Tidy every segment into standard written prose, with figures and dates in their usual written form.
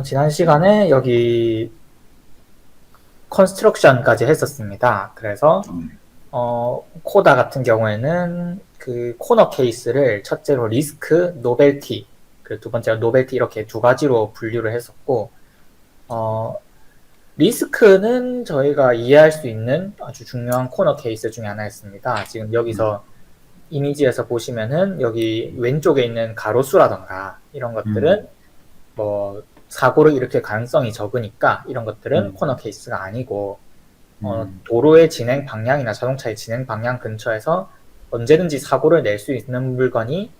지난 시간에 여기 컨스트럭션까지 했었습니다. 그래서 코다 같은 경우에는 그 코너 케이스를 첫째로 리스크, 노벨티, 그리고 두 번째로 노벨티 이렇게 두 가지로 분류를 했었고, 리스크는 저희가 이해할 수 있는 아주 중요한 코너 케이스 중에 하나였습니다. 지금 여기서 이미지에서 보시면은 여기 왼쪽에 있는 가로수라던가 이런 것들은 뭐 사고를 일으킬 가능성이 적으니까 이런 것들은 코너 케이스가 아니고 도로의 진행 방향이나 자동차의 진행 방향 근처에서 언제든지 사고를 낼 수 있는 물건이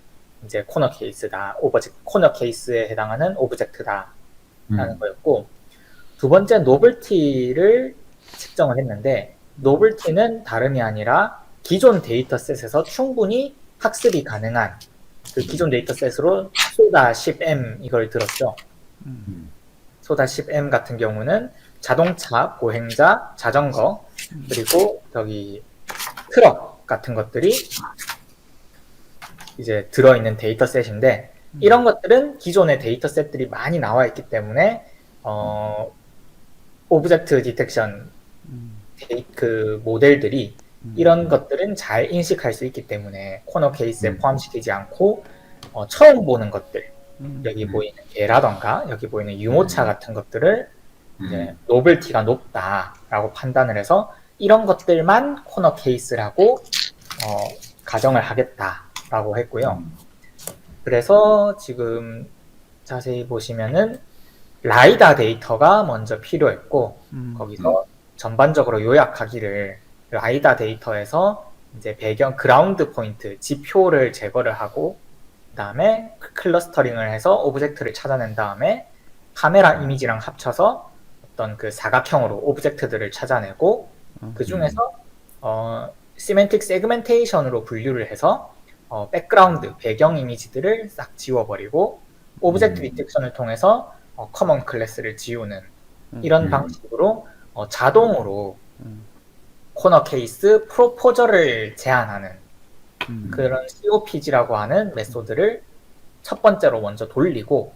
이제 코너 케이스다. 코너 케이스에 해당하는 오브젝트다. 라는 거였고, 두 번째 노벨티를 측정을 했는데, 노벨티는 다름이 아니라 기존 데이터셋에서 충분히 학습이 가능한 그 기존 데이터셋으로 소다 10M 이걸 들었죠. 소다 10M 같은 경우는 자동차, 보행자, 자전거, 그리고 저기 트럭 같은 것들이 이제 들어있는 데이터셋인데, 이런 것들은 기존의 데이터셋들이 많이 나와 있기 때문에 오브젝트 디텍션 그 모델들이 이런 것들은 잘 인식할 수 있기 때문에 코너 케이스에 포함시키지 않고 처음 보는 것들, 여기 보이는 개라던가 여기 보이는 유모차 같은 것들을 이제 노벨티가 높다라고 판단을 해서 이런 것들만 코너 케이스라고 가정을 하겠다라고 했고요. 그래서 지금 자세히 보시면은 라이다 데이터가 먼저 필요했고, 거기서 전반적으로 요약하기를 라이다 데이터에서 이제 배경 그라운드 포인트 지표를 제거를 하고, 그 다음에 클러스터링을 해서 오브젝트를 찾아낸 다음에 카메라 이미지랑 합쳐서 어떤 그 사각형으로 오브젝트들을 찾아내고, 그 중에서 시멘틱 세그멘테이션으로 분류를 해서 백그라운드 배경 이미지들을 싹 지워버리고 오브젝트 디텍션을 통해서 커먼 클래스를 지우는 이런 방식으로 자동으로 코너 케이스 프로포저를 제한하는 그런 COPG라고 하는 메소드를 첫 번째로 먼저 돌리고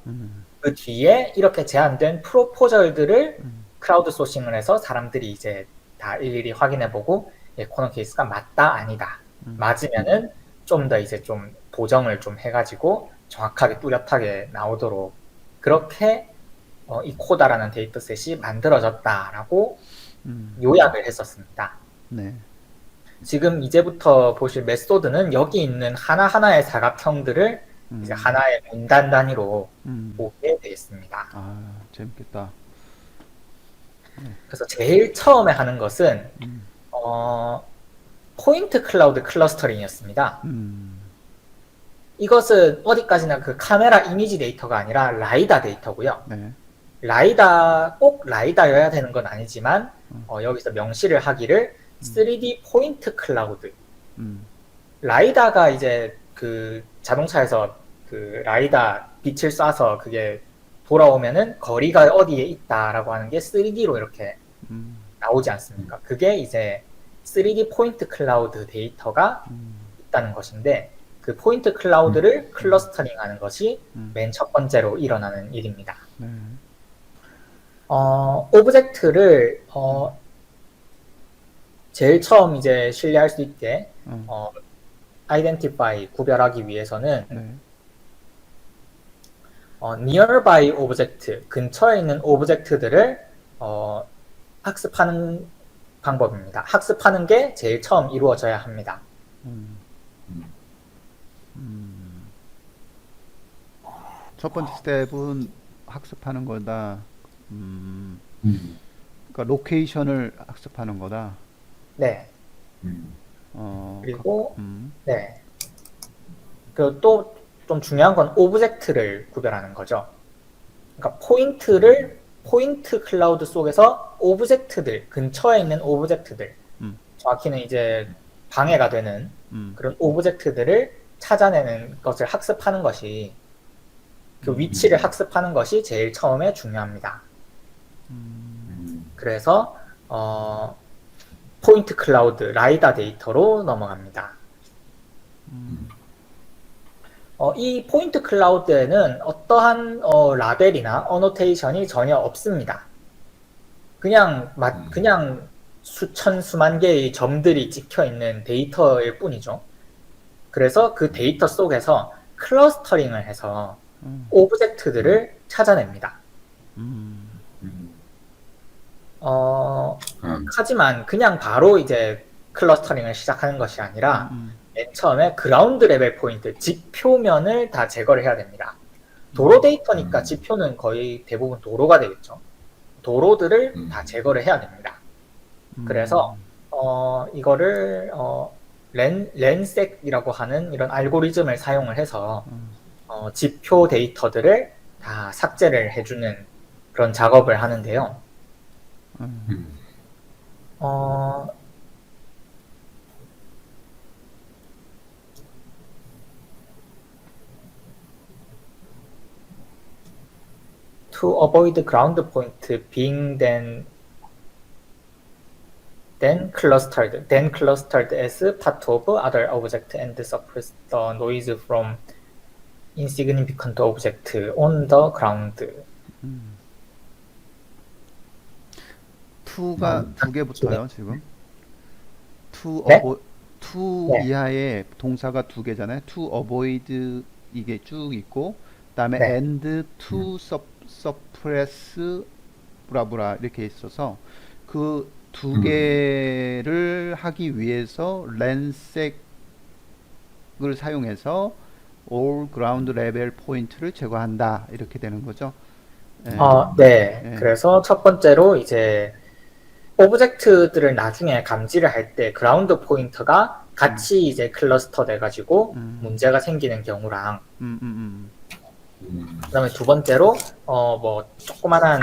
그 뒤에 이렇게 제한된 프로포저들을 크라우드 소싱을 해서 사람들이 이제 다 일일이 확인해보고 코너 케이스가 맞다 아니다 맞으면은 좀 더 이제 좀 보정을 좀 해가지고 정확하게 뚜렷하게 나오도록 그렇게 이 코다라는 데이터셋이 만들어졌다라고 요약을 했었습니다. 네. 지금 이제부터 보실 메소드는 여기 있는 하나하나의 사각형들을 이제 하나의 문단 단위로 보게 되겠습니다. 아, 재밌겠다. 그래서 제일 처음에 하는 것은 포인트 클라우드 클러스터링이었습니다. 이것은 어디까지나 그 카메라 이미지 데이터가 아니라 라이다 데이터고요. 네. 꼭 라이다여야 되는 건 아니지만 여기서 명시를 하기를 3D 포인트 클라우드. 라이다가 이제 그 자동차에서 그 라이다 빛을 쏴서 그게 돌아오면은 거리가 어디에 있다라고 하는 게 3D로 이렇게 나오지 않습니까? 그게 이제 3D 포인트 클라우드 데이터가 있다는 것인데 그 포인트 클라우드를 클러스터링 하는 것이 맨 첫 번째로 일어나는 일입니다. 네. 오브젝트를 제일 처음 이제 신뢰할 수 있게 identify 구별하기 위해서는 네. nearby 오브젝트 근처에 있는 오브젝트들을 학습하는 방법입니다. 학습하는 게 제일 처음 이루어져야 합니다. 첫 번째 스텝은 학습하는 거다. 그러니까 로케이션을 학습하는 거다. 네. 그리고 네. 그 또 좀 중요한 건 오브젝트를 구별하는 거죠. 그러니까 포인트 클라우드 속에서 오브젝트들, 근처에 있는 오브젝트들, 정확히는 이제 방해가 되는 그런 오브젝트들을 찾아내는 것을 학습하는 것이 그 위치를 학습하는 것이 제일 처음에 중요합니다. 그래서 포인트 클라우드 라이다 데이터로 넘어갑니다. 이 포인트 클라우드에는 어떠한 라벨이나 어노테이션이 전혀 없습니다. 그냥 수천 수만 개의 점들이 찍혀 있는 데이터일 뿐이죠. 그래서 그 데이터 속에서 클러스터링을 해서 오브젝트들을 찾아냅니다. 음, 하지만 그냥 바로 이제 클러스터링을 시작하는 것이 아니라 음, 맨 처음에 그라운드 레벨 포인트, 지표면을 다 제거를 해야 됩니다. 도로 데이터니까 지표는 거의 대부분 도로가 되겠죠. 도로들을 다 제거를 해야 됩니다. 그래서 이거를 렌색이라고 하는 이런 알고리즘을 사용을 해서 지표 데이터들을 다 삭제를 해주는 그런 작업을 하는데요. 어, to avoid ground point being then clustered as part of other object and suppress the noise from insignificant object on the ground. to가 두 개 붙어요, 지금. 네? to 네. 이하에 동사가 두 개잖아요. to avoid 이게 쭉 있고, 그다음에 네. and to suppress 브라브라 이렇게 있어서 그 두 개를 하기 위해서 렌색을 사용해서 all ground level 포인트를 제거한다 이렇게 되는 거죠. 예. 네. 예. 그래서 첫 번째로 이제 오브젝트들을 나중에 감지를 할 때 그라운드 포인터가 같이 이제 클러스터 돼가지고 문제가 생기는 경우랑 그다음에 두 번째로 뭐 조그만한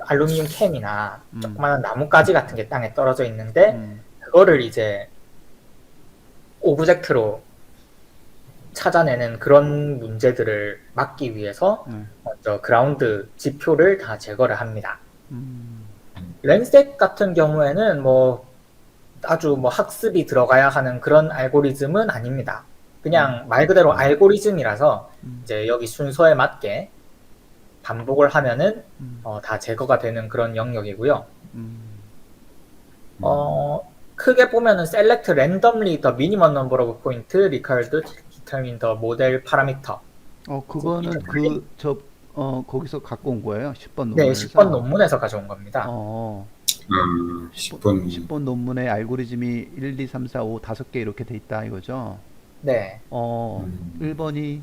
알루미늄 캔이나 조그만한 나뭇가지 같은 게 땅에 떨어져 있는데 그거를 이제 오브젝트로 찾아내는 그런 문제들을 막기 위해서 먼저 그라운드 지표를 다 제거를 합니다. 렌색 같은 경우에는 뭐 아주 뭐 학습이 들어가야 하는 그런 알고리즘은 아닙니다. 그냥 말 그대로 알고리즘이라서 이제 여기 순서에 맞게 반복을 하면은 다 제거가 되는 그런 영역이고요. 크게 보면은 select randomly the minimum number of points required to determine the model parameter. 그거는 거기서 갖고 온 거예요. 10번 네, 논문에서. 10번 논문에서 가져온 겁니다. 10번, 10번 논문에 알고리즘이 1, 2, 3, 4, 5, 5개 이렇게 돼 있다 이거죠. 네. 1번이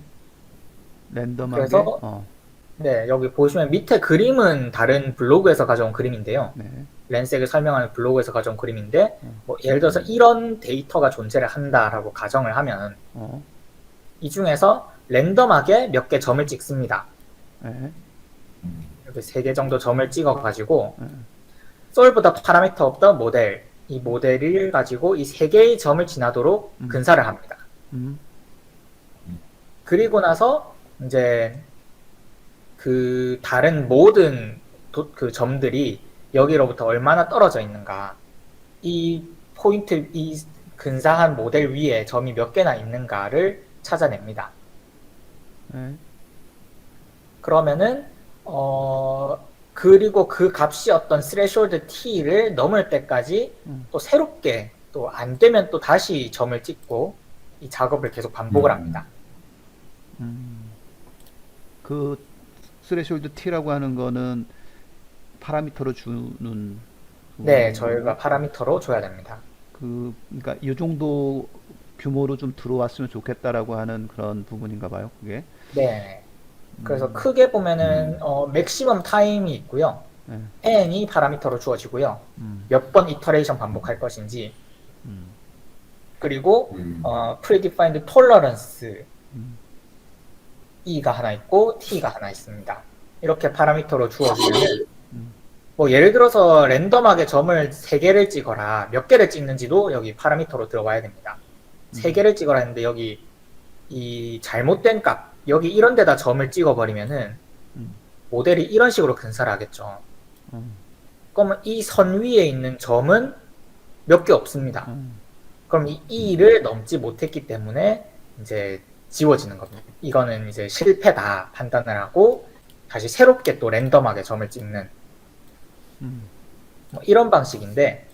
랜덤하게. 그래서 네, 여기 보시면 밑에 그림은 다른 블로그에서 가져온 그림인데요. 네. 렌색을 설명하는 블로그에서 가져온 그림인데 뭐 예를 들어서 이런 데이터가 존재를 한다라고 가정을 하면 이 중에서 랜덤하게 몇 개 점을 찍습니다. 네. 이렇게 3개 정도 점을 찍어가지고 solve the parameter of the model, 이 모델을 가지고 이 3개의 점을 지나도록 근사를 합니다. 그리고 나서 이제 그 다른 모든 그 점들이 여기로부터 얼마나 떨어져 있는가, 이 포인트, 이 근사한 모델 위에 점이 몇 개나 있는가를 찾아냅니다. 그러면은 그리고 그 값이 어떤 스레시홀드 t를 넘을 때까지 또 새롭게 또 안 되면 또 다시 점을 찍고 이 작업을 계속 반복을 합니다. 그 스레시홀드 t라고 하는 거는 파라미터로 주는 네, 저희가 파라미터로 줘야 됩니다. 그러니까 이 정도 규모로 좀 들어왔으면 좋겠다라고 하는 그런 부분인가 봐요, 그게. 네. 그래서 크게 보면은 맥시멈 타임이 있고요. n이 파라미터로 주어지고요. 몇 번 이터레이션 반복할 것인지, 그리고 predefined tolerance e가 하나 있고 t가 하나 있습니다. 이렇게 파라미터로 주어지면 뭐 예를 들어서 랜덤하게 점을 3개를 찍어라, 몇 개를 찍는지도 여기 파라미터로 들어가야 됩니다. 3개를 찍어라 했는데 여기 이 잘못된 값, 여기 이런 데다 점을 찍어버리면은 모델이 이런 식으로 근사를 하겠죠. 그러면 이 선 위에 있는 점은 몇 개 없습니다. 그럼 이 2를 넘지 못했기 때문에 이제 지워지는 겁니다. 이거는 이제 실패다 판단을 하고 다시 새롭게 또 랜덤하게 점을 찍는 뭐 이런 방식인데,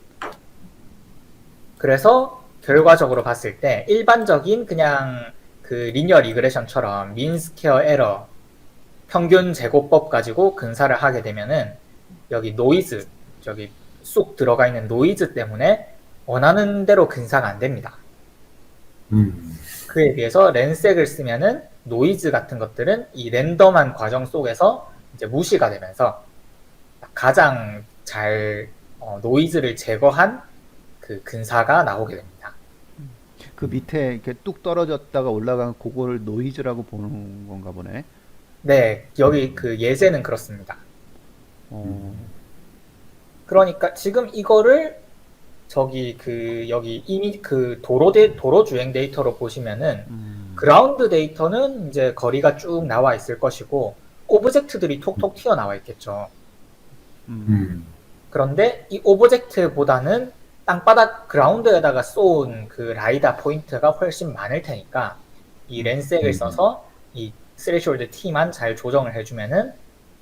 그래서 결과적으로 봤을 때 일반적인 그냥 그 리니어 리그레션처럼 민 스퀘어 에러 평균 제곱법 가지고 근사를 하게 되면은 여기 노이즈, 저기 쑥 들어가 있는 노이즈 때문에 원하는 대로 근사가 안 됩니다. 그에 비해서 렌색을 쓰면은 노이즈 같은 것들은 이 랜덤한 과정 속에서 이제 무시가 되면서 가장 잘 노이즈를 제거한 그 근사가 나오게 됩니다. 그 밑에 이렇게 뚝 떨어졌다가 올라간 그걸 노이즈라고 보는 건가 보네. 네, 여기 그 예제는 그렇습니다. 어, 그러니까 지금 이거를 저기 그 여기 이미 그 도로 주행 데이터로 보시면은 그라운드 데이터는 이제 거리가 쭉 나와 있을 것이고 오브젝트들이 톡톡 튀어나와 있겠죠. 그런데 이 오브젝트보다는 땅바닥 그라운드에다가 쏜 그 라이다 포인트가 훨씬 많을 테니까 이 렌색을 써서 이 스레시홀드 T만 잘 조정을 해주면은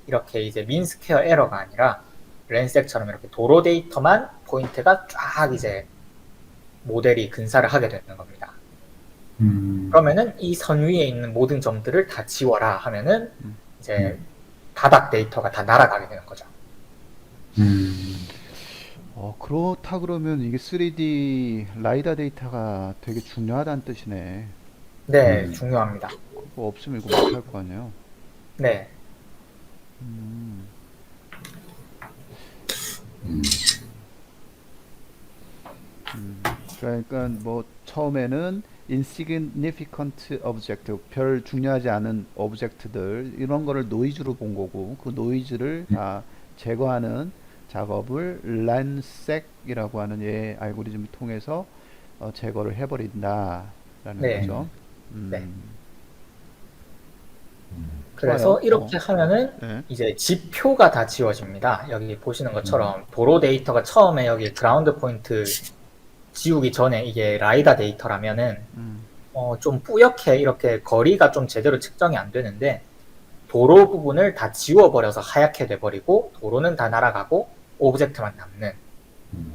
이렇게 이제 민 스퀘어 에러가 아니라 렌색처럼 이렇게 도로 데이터만 포인트가 쫙 이제 모델이 근사를 하게 되는 겁니다. 그러면은 이 선 위에 있는 모든 점들을 다 지워라 하면은 이제 바닥 데이터가 다 날아가게 되는 거죠. 그렇다 그러면 이게 3D 라이다 데이터가 되게 중요하다는 뜻이네. 네, 중요합니다. 그거 없으면 이거 못할 거 아니에요. 네. 그러니까 뭐 처음에는 insignificant object, 별 중요하지 않은 오브젝트들 이런 거를 노이즈로 본 거고 그 노이즈를 다 제거하는 작업을 란색이라고 하는 얘 알고리즘을 통해서 제거를 해버린다라는 네. 거죠. 네. 그래서 좋아요. 이렇게 하면은 네. 이제 지표가 다 지워집니다. 여기 보시는 것처럼 도로 데이터가 처음에 여기 그라운드 포인트 지우기 전에 이게 라이다 데이터라면은 좀 뿌옇게 이렇게 거리가 좀 제대로 측정이 안 되는데 도로 부분을 다 지워버려서 하얗게 돼버리고 도로는 다 날아가고 오브젝트만 남는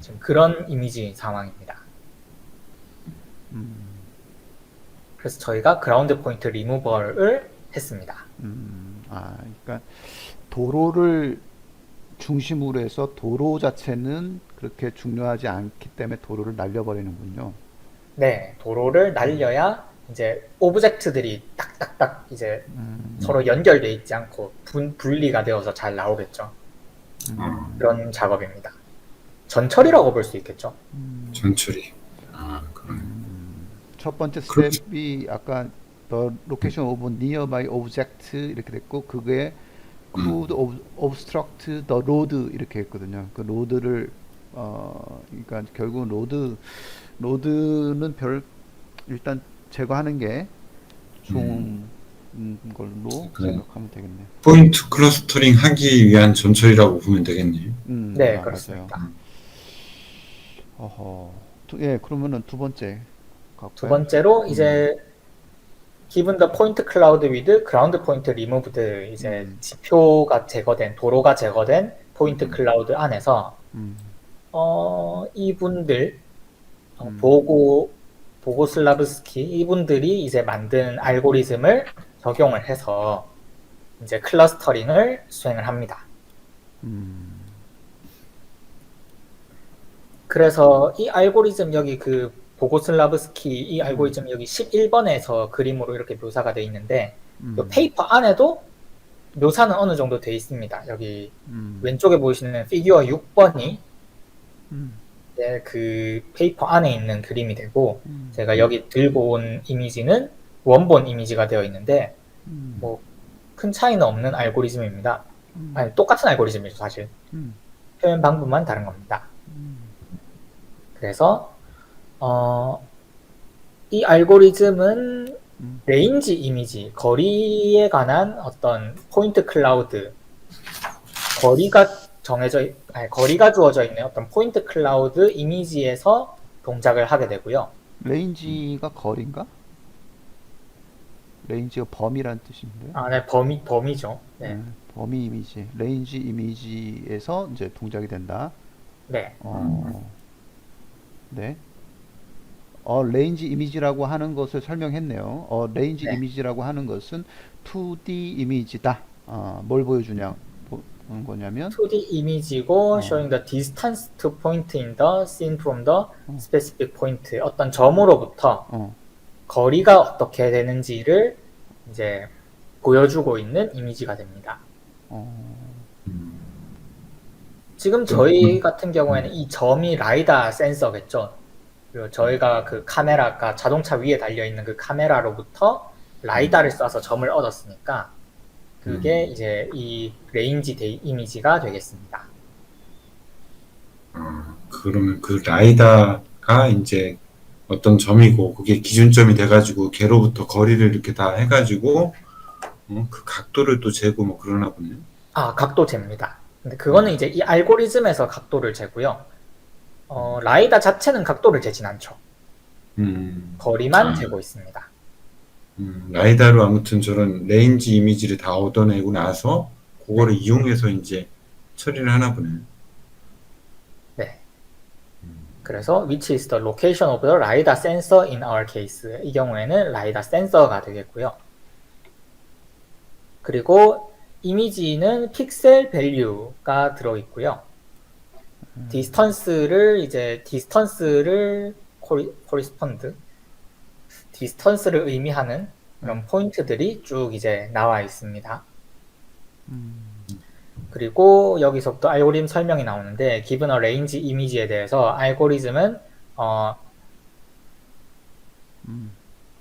지금 그런 이미지 상황입니다. 그래서 저희가 그라운드 포인트 리무벌을 했습니다. 그러니까 도로를 중심으로 해서 도로 자체는 그렇게 중요하지 않기 때문에 도로를 날려버리는군요. 네, 도로를 날려야 이제 오브젝트들이 딱딱딱 이제 서로 연결돼 있지 않고 분리가 되어서 잘 나오겠죠. 그런 작업입니다. 전처리라고 볼 수 있겠죠. 전처리. 그러네. 첫 번째 그렇죠. 스텝이 아까 the location of nearby object 이렇게 됐고 그게 could obstruct the road 이렇게 했거든요. 그 로드를 그러니까 결국은 로드는 일단 제거하는 게 좋은 걸로 그래. 생각하면 되겠네. 포인트 클러스터링 하기 위한 전처리라고 보면 되겠네. 네, 그렇습니다. 예, 그러면은 두 번째 갈까요? 두 번째로 이제 given the point cloud with ground point removed 이제 지표가 제거된 도로가 제거된 포인트 클라우드 안에서 이분들 보고슬라브스키 이분들이 이제 만든 알고리즘을 적용을 해서 이제 클러스터링을 수행을 합니다. 그래서 이 알고리즘 여기 그 보고슬라브스키 이 알고리즘 여기 11번에서 그림으로 이렇게 묘사가 되어 있는데 이 페이퍼 안에도 묘사는 어느 정도 되어 있습니다. 여기 왼쪽에 보이시는 피규어 6번이 그 페이퍼 안에 있는 그림이 되고 제가 여기 들고 온 이미지는 원본 이미지가 되어 있는데 뭐 큰 차이는 없는 알고리즘입니다. 아니 똑같은 알고리즘이죠 사실. 표현 방법만 다른 겁니다. 그래서 이 알고리즘은 레인지 이미지, 거리에 관한 어떤 포인트 클라우드, 거리가 주어져 있는 어떤 포인트 클라우드 이미지에서 동작을 하게 되고요. 레인지가 거리인가? 레인지가 범위란 뜻인데. 아, 네, 범위죠. 네, 범위 이미지, 레인지 이미지에서 이제 동작이 된다. 네, 네. 레인지 이미지라고 하는 것을 설명했네요. 레인지 네. 이미지라고 하는 것은 2D 이미지다. 뭘 보여주냐, 보는 거냐면, 2D 이미지고 어, showing the distance to point in the scene from the specific point. 어떤 점으로부터 어, 거리가 어떻게 되는지를 이제 보여주고 있는 이미지가 됩니다. 어, 지금 저희 같은 경우에는 이 점이 라이다 센서겠죠. 그리고 저희가 그 카메라가 자동차 위에 달려있는 그 카메라로부터 라이다를 쏴서 점을 얻었으니까 그게 이제 이 레인지 이미지가 되겠습니다. 그러면 그 라이다가 이제 어떤 점이고 그게 기준점이 돼가지고 걔로부터 거리를 이렇게 다 해가지고 그 각도를 또 재고 뭐 그러나 보네. 아, 각도 잽니다. 근데 그거는 이제 이 알고리즘에서 각도를 재고요. 라이다 자체는 각도를 재진 않죠. 거리만 재고 있습니다. 라이다로 아무튼 저런 레인지 이미지를 다 얻어내고 나서 그거를 이용해서 이제 처리를 하나 보네. 네. 그래서 which is the location of the LiDAR sensor in our case. 이 경우에는 LiDAR 센서가 되겠고요. 그리고 이미지는 픽셀 밸류가 들어있고요. 디스턴스를 correspond, 디스턴스를 의미하는 그런 포인트들이 쭉 이제 나와 있습니다. 그리고 여기서부터 알고리즘 설명이 나오는데 given a range 이미지에 대해서 알고리즘은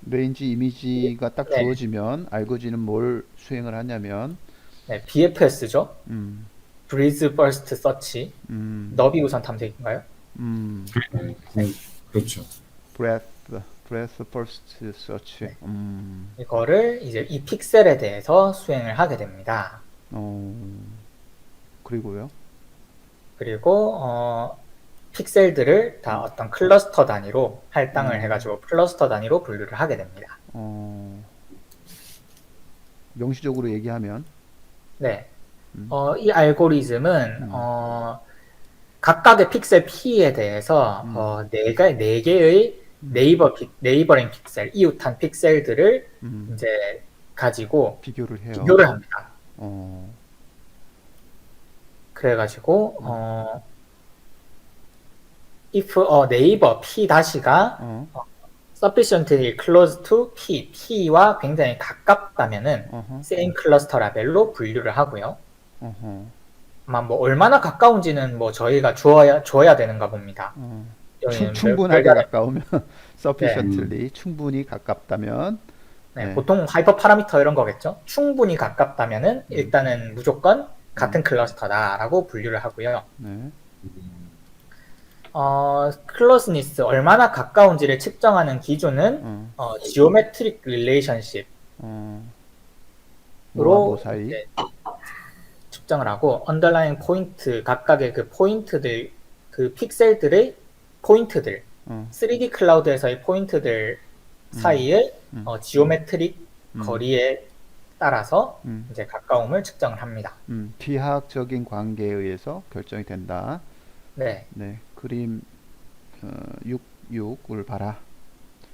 레인지 이미지가 딱 네. 주어지면 알고리즘은 뭘 수행을 하냐면, 네, BFS죠. 음, Breadth First Search, 너비 우선 탐색인가요? 그렇죠. breadth first search. 네. 이거를 이제 이 픽셀에 대해서 수행을 하게 됩니다. 그리고요. 그리고 픽셀들을 다 어떤 클러스터 단위로 할당을 해가지고 클러스터 단위로 분류를 하게 됩니다. 명시적으로 얘기하면, 네, 이 알고리즘은 각각의 픽셀 P에 대해서 네 개의 네이버링 픽셀, 이웃한 픽셀들을 이제 가지고 비교를 해요. 비교를 합니다. 어, 그래가지고 if 네이버 P 다시가 sufficiently close to P와 굉장히 가깝다면은 same cluster 라벨로 분류를 하고요. 아마 뭐 얼마나 가까운지는 뭐 저희가 주어야 되는가 봅니다. 충분하게 가까우면 sufficiently 충분히 가깝다면, 네, 보통 하이퍼 파라미터 이런 거겠죠. 충분히 가깝다면은 일단은 무조건 같은 클러스터다라고 분류를 하고요. 네. 클로스니스 얼마나 가까운지를 측정하는 기준은 geometric relationship으로 뭐와 뭐 사이? 이제 측정을 하고 underlying 포인트 각각의 그 포인트들 그 픽셀들의 포인트들 3D 클라우드에서의 포인트들 사이의 지오메트릭 거리에 따라서 이제 가까움을 측정을 합니다. 비하학적인 관계에 의해서 결정이 된다. 네. 네, 그림 6을 봐라.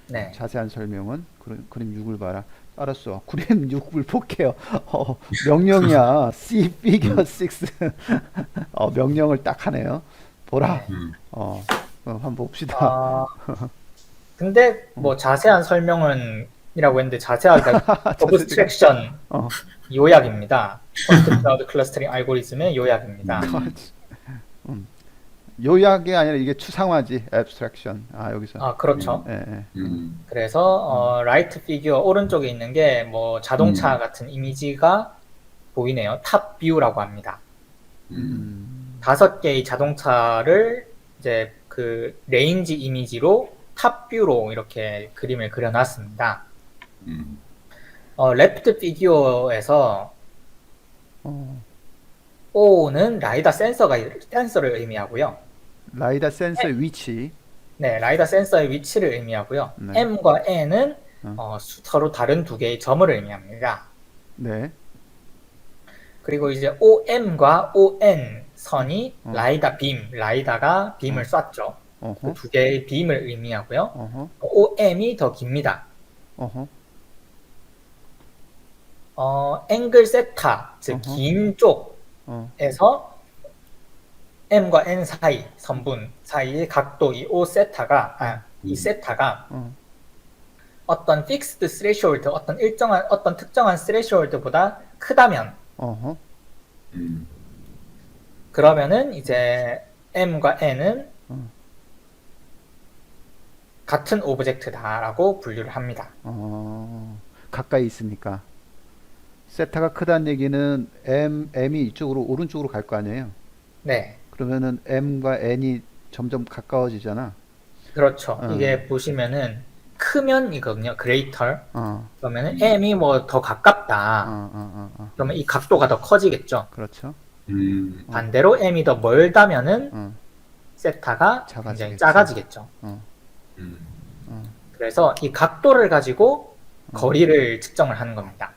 네. 자세한 설명은 그림 6을 봐라. 알았어. 그림 6을 볼게요. 명령이야. See figure 6. 명령을 딱 하네요. 보라. 한번 봅시다. 근데 뭐 자세한 설명은 이라고 했는데 자세하게 abstraction 요약입니다. 퍼스트 클라우드 클러스터링 알고리즘의 요약입니다. 요약이 아니라 이게 추상화지. abstraction. 여기서. 그렇죠. 예. 그래서 right figure 오른쪽에 있는 게 뭐 자동차 같은 이미지가 보이네요. 탑 뷰라고 합니다. 5개의 자동차를 이제 그 레인지 이미지로 탑 뷰로 이렇게 그림을 그려놨습니다. left figure에서 O는 라이다 센서를 의미하고요. 라이다 센서의 위치. 네, 라이다 센서의 위치를 의미하고요. 네. M과 N은 서로 다른 두 개의 점을 의미합니다. 네. 그리고 이제 OM과 ON 선이 어. 라이다가 빔을 쐈죠. 그 어허. 두 개의 빔을 의미하고요. 어허. OM이 더 깁니다. 어허. 앵글 세타, 즉 어허. 긴 쪽에서 어. M과 N 사이, 선분 사이의 각도, 이 세타가 어. 어떤 fixed threshold, 어떤 특정한 threshold보다 크다면, 어허. 그러면은 이제 M과 N은 어. 같은 오브젝트다라고 분류를 합니다. 가까이 있으니까. 세타가 크다는 얘기는 M이 이쪽으로 오른쪽으로 갈 거 아니에요. 네, 그러면은 M과 N이 점점 가까워지잖아. 그렇죠. 이게 보시면은 크면 이거든요. greater. 어. 그러면은 M이 뭐 더 가깝다. 그러면 이 각도가 더 커지겠죠. 그렇죠. 반대로 M이 더 멀다면은 세타가 작아지겠죠. 굉장히 작아지겠죠. 그래서 이 각도를 가지고 거리를 측정을 하는 겁니다.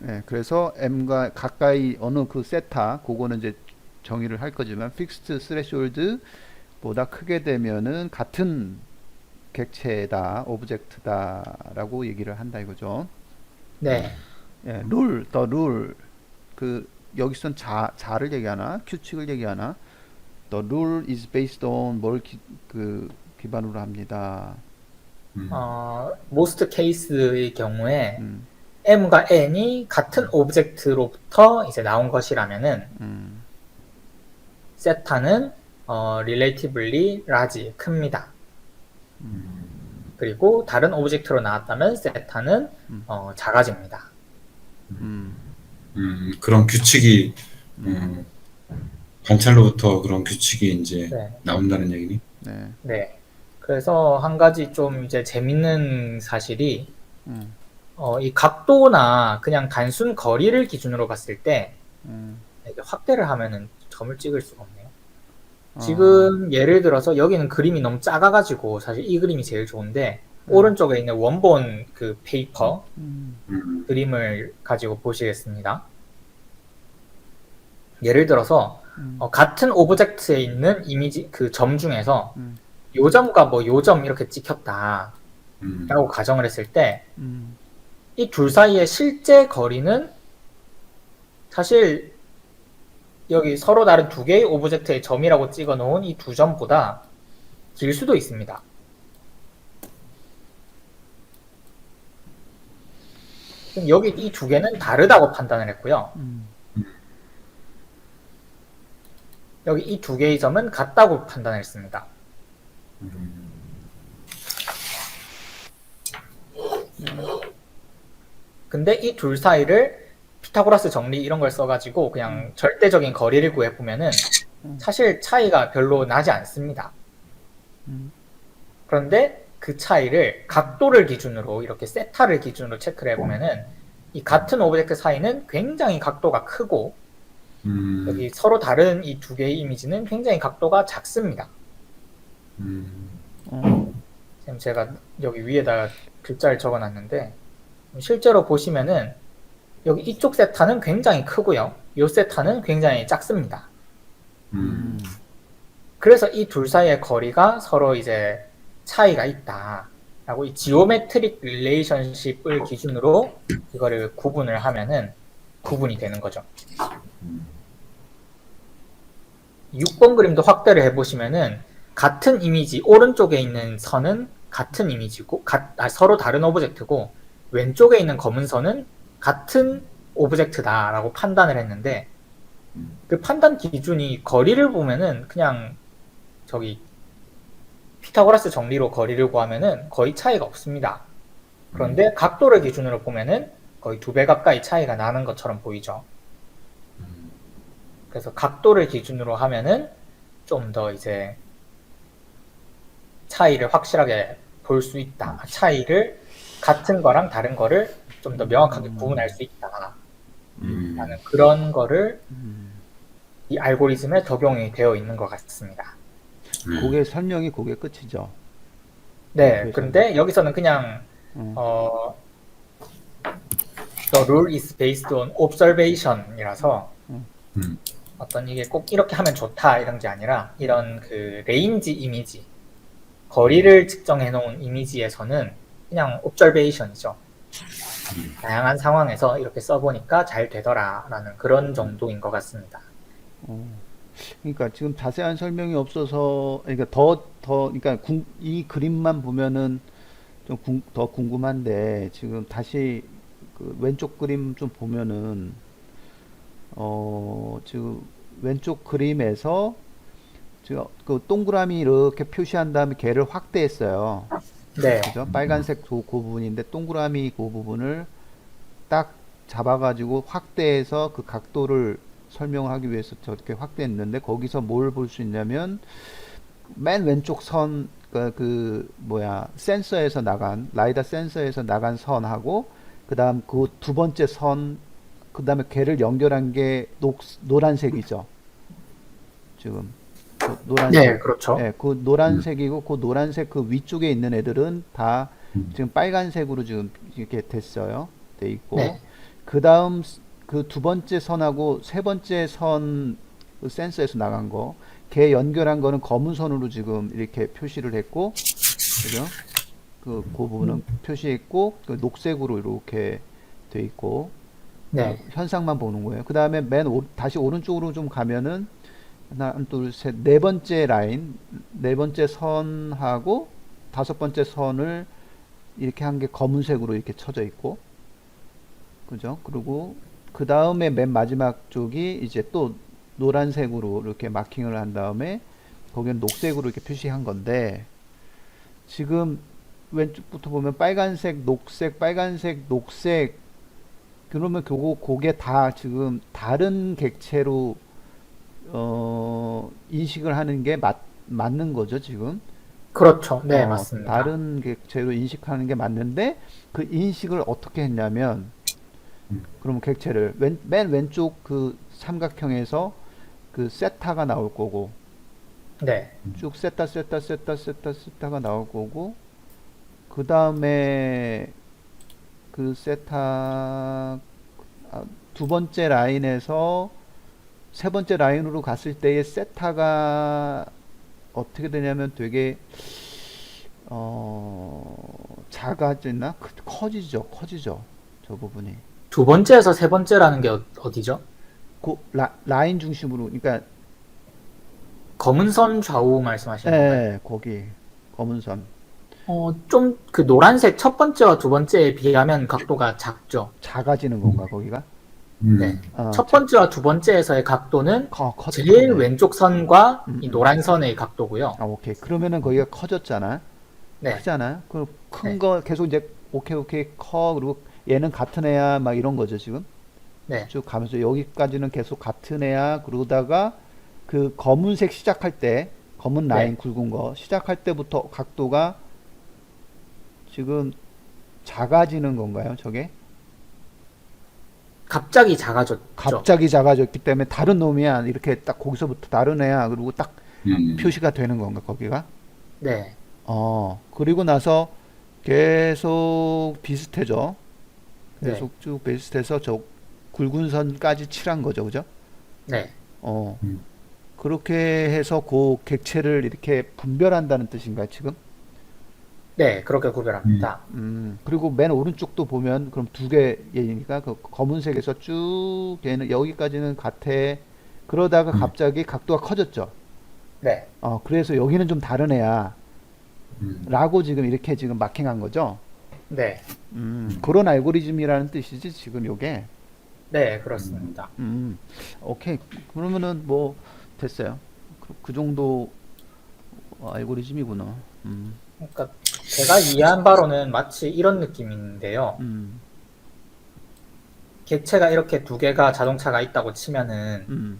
네, 그래서 M과 가까이 어느 그 세타, 그거는 이제 정의를 할 거지만, 픽스드 스레시홀드보다 크게 되면은 같은 객체다, 오브젝트다라고 얘기를 한다 이거죠. 네, 예, 더 룰, 그 여기선 자를 얘기하나, 규칙을 얘기하나. The rule is based on 뭘 기반으로 합니다. most case의 경우에 음, M과 N이 같은 오브젝트로부터 이제 나온 것이라면은 세타는 relatively large, 큽니다. 그리고 다른 오브젝트로 나왔다면 세타는 작아집니다. 그런 규칙이 관찰로부터 그런 규칙이 이제 네. 나온다는 얘기니? 네. 네. 그래서 한 가지 좀 이제 재밌는 사실이 이 각도나 그냥 단순 거리를 기준으로 봤을 때 이렇게 확대를 하면은 점을 찍을 수가 없네요. 지금 예를 들어서 여기는 그림이 너무 작아가지고 사실 이 그림이 제일 좋은데 오른쪽에 있는 원본 그 페이퍼 그림을 가지고 보시겠습니다. 예를 들어서 같은 오브젝트에 있는 이미지 그 점 중에서 요 점과 뭐 요 점 이렇게 찍혔다 라고 가정을 했을 때 이 둘 사이의 실제 거리는 사실 여기 서로 다른 두 개의 오브젝트의 점이라고 찍어 놓은 이 두 점보다 길 수도 있습니다. 그럼 여기 이 두 개는 다르다고 판단을 했고요. 여기 이 두 개의 점은 같다고 판단을 했습니다. 근데 이 둘 사이를 피타고라스 정리 이런 걸 써가지고 그냥 절대적인 거리를 구해보면은 사실 차이가 별로 나지 않습니다. 그런데 그 차이를 각도를 기준으로 이렇게 세타를 기준으로 체크를 해보면은 이 같은 오브젝트 사이는 굉장히 각도가 크고 여기 서로 다른 이 두 개의 이미지는 굉장히 각도가 작습니다. 지금 제가 여기 위에다가 글자를 적어놨는데 실제로 보시면은 여기 이쪽 세타는 굉장히 크고요. 이 세타는 굉장히 작습니다. 그래서 이 둘 사이의 거리가 서로 이제 차이가 있다라고 이 지오메트릭 릴레이션십을 기준으로 이거를 구분을 하면은 구분이 되는 거죠. 6번 그림도 확대를 해보시면은 같은 이미지, 오른쪽에 있는 선은 같은 이미지고 서로 다른 오브젝트고 왼쪽에 있는 검은 선은 같은 오브젝트다라고 판단을 했는데 그 판단 기준이 거리를 보면은 그냥 저기 피타고라스 정리로 거리를 구하면은 거의 차이가 없습니다. 그런데 각도를 기준으로 보면은 거의 2배 가까이 차이가 나는 것처럼 보이죠. 그래서 각도를 기준으로 하면은 좀 더 이제 차이를 확실하게 볼 수 있다. 차이를 같은 거랑 다른 거를 좀 더 명확하게 구분할 수 있다. 라는 그런 거를 이 알고리즘에 적용이 되어 있는 것 같습니다. 그게 설명이 그게 끝이죠. 네, 오케이, 근데 여기서는 그냥 음. 어, the rule is based on observation이라서 음. 어떤 이게 꼭 이렇게 하면 좋다 이런 게 아니라 이런 그 레인지 이미지, 거리를 측정해 놓은 이미지에서는 그냥 observation이죠. 다양한 상황에서 이렇게 써보니까 잘 되더라라는 그런 정도인 것 같습니다. 그러니까 지금 자세한 설명이 없어서 그러니까 그러니까 이 그림만 보면은 좀 더 궁금한데 지금 다시 그 왼쪽 그림 좀 보면은 지금 왼쪽 그림에서 지금 그 동그라미 이렇게 표시한 다음에 걔를 확대했어요. 네, 그죠? 빨간색 그 부분인데 동그라미 그 부분을 딱 잡아가지고 확대해서 그 각도를 설명을 하기 위해서 저렇게 확대했는데 거기서 뭘 볼 수 있냐면 맨 왼쪽 선, 그 뭐야, 센서에서 나간, 라이다 센서에서 나간 선하고, 그 다음 그 두 번째 선, 그 다음에 걔를 연결한 게 노란색이죠. 지금. 그 네, 노란색. 그렇죠. 예, 그 노란색이고, 그 노란색 그 위쪽에 있는 애들은 다 지금 빨간색으로 지금 이렇게 됐어요. 돼 있고. 네, 그 다음 그 두 번째 선하고 세 번째 선 그 센서에서 나간 거, 걔 연결한 거는 검은 선으로 지금 이렇게 표시를 했고, 그죠? 그 부분은 표시했고, 그 녹색으로 이렇게 돼 있고, 네, 현상만 보는 거예요. 그 다음에 다시 오른쪽으로 좀 가면은, 하나, 둘, 셋, 네 번째 라인, 네 번째 선하고, 다섯 번째 선을 이렇게 한 게 검은색으로 이렇게 쳐져 있고, 그죠? 그리고 그 다음에 맨 마지막 쪽이 이제 또 노란색으로 이렇게 마킹을 한 다음에 거기는 녹색으로 이렇게 표시한 건데 지금 왼쪽부터 보면 빨간색, 녹색, 빨간색, 녹색 그러면 그게 다 지금 다른 객체로 인식을 하는 게 맞는 거죠, 지금. 그렇죠. 네, 맞습니다. 다른 객체로 인식하는 게 맞는데 그 인식을 어떻게 했냐면 그러면 객체를 맨 왼쪽 그 삼각형에서 그 세타가 나올 거고 네, 쭉 세타가 나올 거고 그 다음에 그 세타 두 번째 라인에서 세 번째 라인으로 갔을 때의 세타가 어떻게 되냐면 되게 작아지나 커지죠 저 부분이 두 번째에서 세 번째라는 게 어디죠? 그 라인 중심으로 그러니까 검은 선 좌우 말씀하시는 건가요? 예, 거기 검은 선 좀 그 노란색 첫 번째와 두 번째에 비하면 각도가 작죠. 작아지는 건가 거기가? 네. 어, 첫 번째와 두 번째에서의 각도는 제일 크네. 왼쪽 선과 이 노란 선의 각도고요. 아, 오케이. 그러면은 거기가 커졌잖아. 네. 크잖아. 그 큰 네. 거 계속 이제 오케이 커 그리고 얘는 같은 애야 막 이런 거죠 지금. 네. 쭉 가면서 여기까지는 계속 같은 애야. 그러다가 그 검은색 시작할 때 검은 라인 네. 굵은 거 시작할 때부터 각도가 지금 작아지는 건가요, 저게? 갑자기 작아졌죠. 갑자기 작아졌기 때문에 다른 놈이야. 이렇게 딱 거기서부터 다른 애야. 그리고 딱 표시가 되는 건가, 거기가? 네. 그리고 나서 계속 비슷해져. 네. 계속 쭉 비슷해서 저 굵은 선까지 칠한 거죠, 그죠? 네. 그렇게 해서 그 객체를 이렇게 분별한다는 뜻인가요, 지금? 네. 그렇게 구별합니다. 그리고 맨 오른쪽도 보면 그럼 두 개니까 그 검은색에서 쭉 얘는 여기까지는 같아. 그러다가 갑자기 각도가 커졌죠. 네. 그래서 여기는 좀 다른 애야. 라고 지금 이렇게 지금 마킹한 거죠. 네. 그런 알고리즘이라는 뜻이지, 지금 요게. 네. 그렇습니다. 오케이. 그러면은 뭐 됐어요. 그 정도 알고리즘이구나. 그러니까 제가 이해한 바로는 마치 이런 느낌인데요. 객체가 이렇게 두 개가 자동차가 있다고 치면은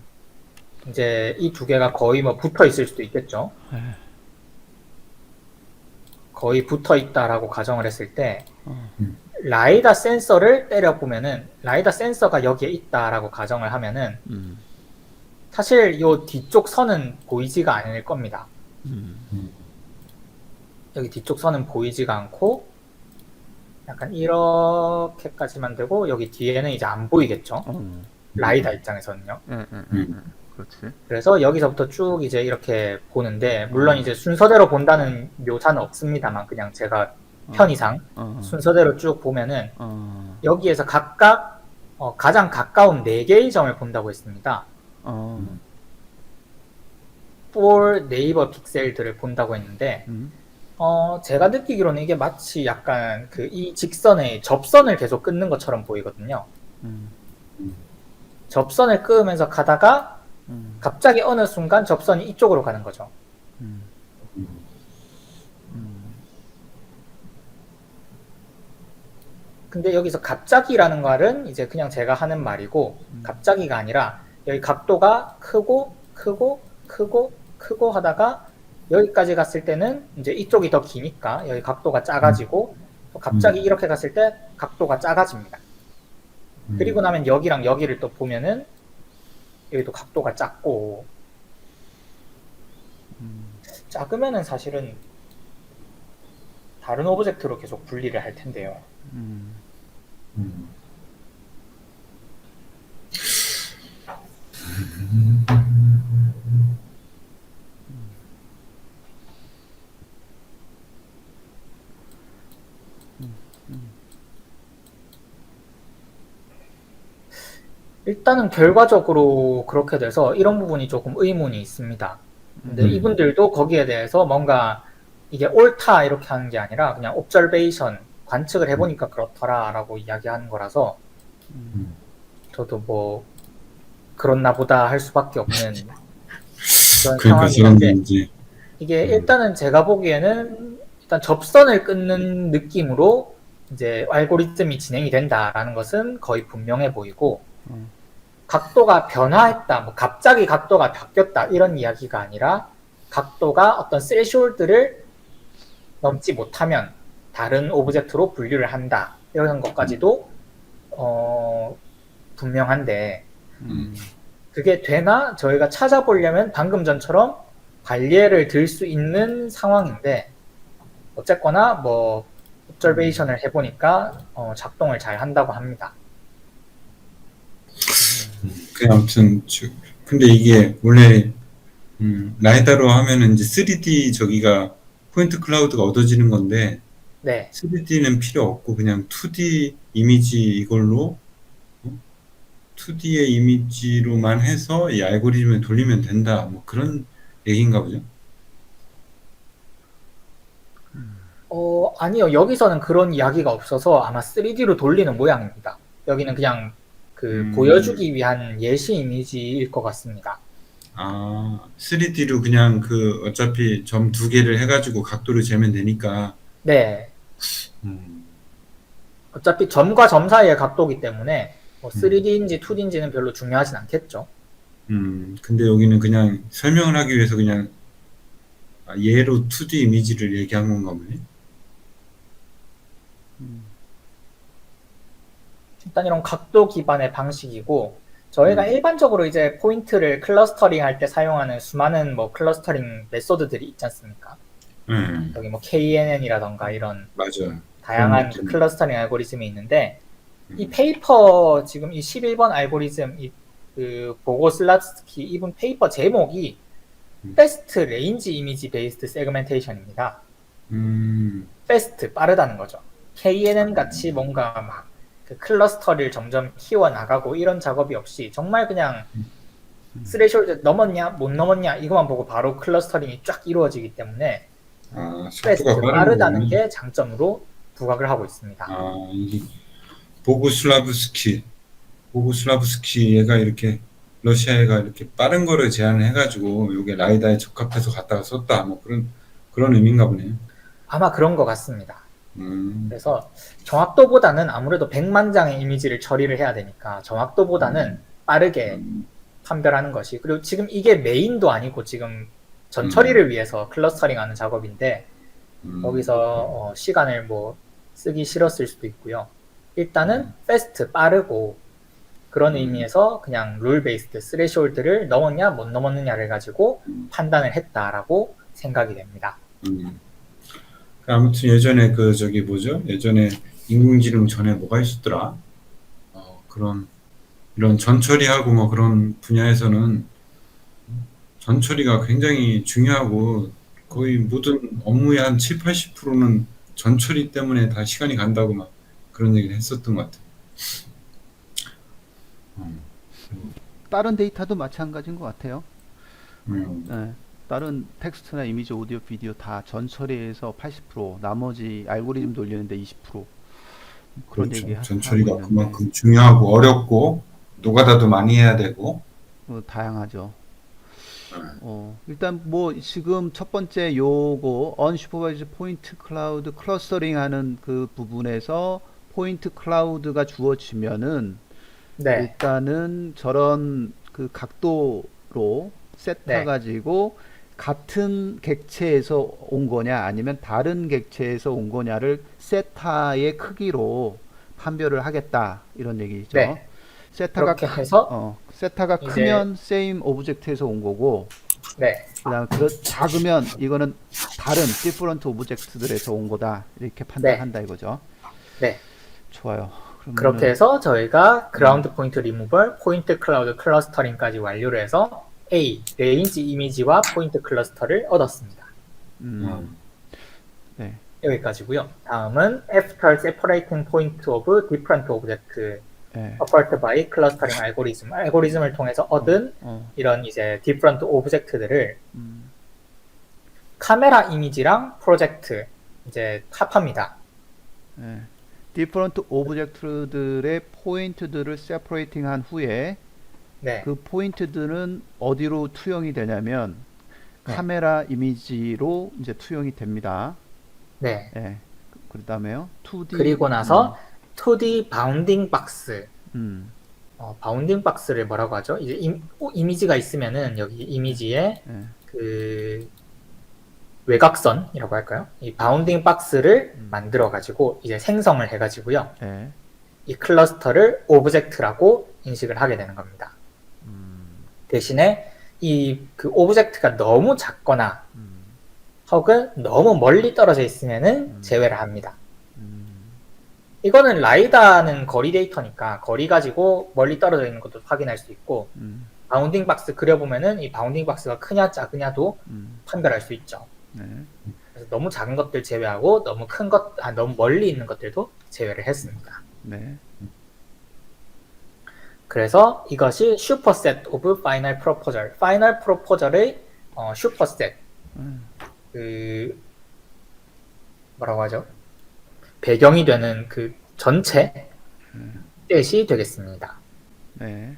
이제 이 두 개가 거의 뭐 붙어 있을 수도 있겠죠. 거의 붙어 있다라고 가정을 했을 때 라이다 센서를 때려 보면은 라이다 센서가 여기에 있다라고 가정을 하면은 사실 요 뒤쪽 선은 보이지가 않을 겁니다. 여기 뒤쪽 선은 보이지가 않고 약간 이렇게까지만 되고 여기 뒤에는 이제 안 보이겠죠. 라이다 입장에서는요. 그렇지. 그래서 여기서부터 쭉 이제 이렇게 보는데 물론 이제 순서대로 본다는 묘사는 없습니다만 그냥 제가 편의상 순서대로 쭉 보면은 여기에서 각각 가장 가까운 4개의 점을 본다고 했습니다. 4 네이버 픽셀들을 본다고 했는데 제가 느끼기로는 이게 마치 약간 그 이 직선의 접선을 계속 끊는 것처럼 보이거든요. 접선을 끊으면서 가다가 갑자기 어느 순간 접선이 이쪽으로 가는 거죠. 근데 여기서 갑자기라는 말은 이제 그냥 제가 하는 말이고 갑자기가 아니라 여기 각도가 크고 크고 크고 크고 하다가 여기까지 갔을 때는 이제 이쪽이 더 기니까 여기 각도가 작아지고 또 갑자기 이렇게 갔을 때 각도가 작아집니다. 그리고 나면 여기랑 여기를 또 보면은 여기도 각도가 작고 작으면은 사실은 다른 오브젝트로 계속 분리를 할 텐데요. 일단은 결과적으로 그렇게 돼서 이런 부분이 조금 의문이 있습니다. 근데 이분들도 거기에 대해서 뭔가 이게 옳다 이렇게 하는 게 아니라 그냥 옵저베이션 관측을 해보니까 그렇더라라고 이야기하는 거라서 저도 뭐 그렇나 보다 할 수밖에 없는 그런 그러니까 상황인데 이제 이게 일단은 제가 보기에는 일단 접선을 끊는 느낌으로 이제 알고리즘이 진행이 된다라는 것은 거의 분명해 보이고 각도가 변화했다, 뭐 갑자기 각도가 바뀌었다 이런 이야기가 아니라 각도가 어떤 스레시홀드를 넘지 못하면 다른 오브젝트로 분류를 한다 이런 것까지도 분명한데 그게 되나 저희가 찾아보려면 방금 전처럼 관리를 들 수 있는 상황인데 어쨌거나 뭐 옵저베이션을 해보니까 작동을 잘 한다고 합니다. 아무튼 근데 이게 원래 라이다로 하면은 이제 3D 저기가 포인트 클라우드가 얻어지는 건데 네. 3D는 필요 없고 그냥 2D 이미지 이걸로 2D의 이미지로만 해서 이 알고리즘을 돌리면 된다 뭐 그런 얘기인가 보죠. 아니요. 여기서는 그런 이야기가 없어서 아마 3D로 돌리는 모양입니다. 여기는 그냥 그 보여주기 위한 예시 이미지일 것 같습니다. 아, 3D로 그냥 그 어차피 점 2개를 해가지고 각도를 재면 되니까. 네. 어차피 점과 점 사이의 각도이기 때문에 뭐 3D인지 2D인지는 별로 중요하진 않겠죠. 근데 여기는 그냥 설명을 하기 위해서 그냥 얘로 2D 이미지를 얘기한 건가 보네. 일단 이런 각도 기반의 방식이고 저희가 일반적으로 이제 포인트를 클러스터링 할 때 사용하는 수많은 뭐 클러스터링 메소드들이 있지 않습니까? 여기 뭐 KNN이라던가 이런 맞아요. 다양한 클러스터링 알고리즘이 있는데 이 페이퍼 지금 이 11번 알고리즘 그 보고슬랍스키 이분 페이퍼 제목이 Fast Range Image Based Segmentation입니다. Fast 빠르다는 거죠. KNN 같이 뭔가 막 그 클러스터를 점점 키워 나가고 이런 작업이 없이 정말 그냥 스레시홀드 넘었냐 못 넘었냐 이것만 보고 바로 클러스터링이 쫙 이루어지기 때문에 Fast 빠르다는 게 장점으로 부각을 하고 있습니다. 이 보구슬라브스키 얘가 이렇게 러시아가 이렇게 빠른 거를 제안을 해가지고 이게 라이다에 적합해서 갖다가 썼다 뭐 그런 의미인가 보네요. 아마 그런 것 같습니다. 그래서 정확도보다는 아무래도 100만 장의 이미지를 처리를 해야 되니까 정확도보다는 빠르게 판별하는 것이 그리고 지금 이게 메인도 아니고 지금 전 처리를 위해서 클러스터링하는 작업인데 거기서 시간을 뭐 쓰기 싫었을 수도 있고요. 일단은 패스트 빠르고 그런 의미에서 그냥 룰 베이스드 스레시홀드를 넘었냐 못 넘었느냐를 가지고 판단을 했다라고 생각이 됩니다. 아무튼 예전에 그 저기 뭐죠? 예전에 인공지능 전에 뭐가 있었더라? 그런 이런 전처리하고 뭐 그런 분야에서는 전처리가 굉장히 중요하고 거의 모든 업무의 한 7, 80%는 전처리 때문에 다 시간이 간다고 막 그런 얘기를 했었던 것 같아요. 음, 다른 데이터도 마찬가지인 것 같아요. 음, 네. 다른 텍스트나 이미지, 오디오, 비디오 다 전처리에서 80%, 나머지 알고리즘 돌리는데 20% 그런 그렇죠. 얘기 하고 전처리가 있는데 그만큼 중요하고 어렵고 노가다도 많이 해야 되고. 다양하죠. 일단 뭐 지금 첫 번째 요거 unsupervised 포인트 클라우드 클러스터링 하는 그 부분에서 포인트 클라우드가 주어지면은 네, 일단은 저런 그 각도로 세타 네, 가지고 같은 객체에서 온 거냐 아니면 다른 객체에서 온 거냐를 세타의 크기로 판별을 하겠다 이런 얘기죠. 네. 세타가 그렇게 해서 세타가 이제 크면 same 오브젝트에서 온 거고 네, 그다음에 작으면 이거는 다른 different 오브젝트들에서 온 거다 이렇게 네, 판단한다 이거죠. 네. 좋아요. 그렇게 그러면은 해서 저희가 그라운드 포인트 리무벌, 포인트 클라우드 클러스터링까지 완료를 해서 A, 레인지 이미지와 포인트 클러스터를 얻었습니다. 음, 네, 여기까지고요. 다음은 After separating point of different object 네, apart by clustering 알고리즘을 통해서 얻은 어, 이런 이제 different object들을 음, 카메라 이미지랑 프로젝트 이제 합합니다. 네. different 오브젝트들의 포인트들을 separating 한 후에 네, 그 포인트들은 어디로 투영이 되냐면 네, 카메라 이미지로 이제 투영이 됩니다. 네. 예. 그 다음에요. 2D 그리고 나서 2D 바운딩 박스 음, 바운딩 박스를 뭐라고 하죠? 이제 이미지가 있으면은 여기 이미지에 예, 그 외곽선이라고 할까요? 이 바운딩 박스를 만들어 가지고 이제 생성을 해 가지고요. 예, 이 클러스터를 오브젝트라고 인식을 하게 되는 겁니다. 대신에 이 그 오브젝트가 너무 작거나 혹은 너무 멀리 떨어져 있으면은 제외를 합니다. 이거는 라이다는 거리 데이터니까 거리 가지고 멀리 떨어져 있는 것도 확인할 수 있고 바운딩 박스 그려보면은 이 바운딩 박스가 크냐 작으냐도 판별할 수 있죠. 네, 그래서 너무 작은 것들 제외하고 너무 큰 것, 너무 멀리 있는 것들도 제외를 했습니다. 네, 그래서 이것이 슈퍼셋 오브 파이널 프로포절. 파이널 프로포절의 슈퍼셋. 그 뭐라고 하죠? 배경이 되는 그 전체 셋이 되겠습니다. 네.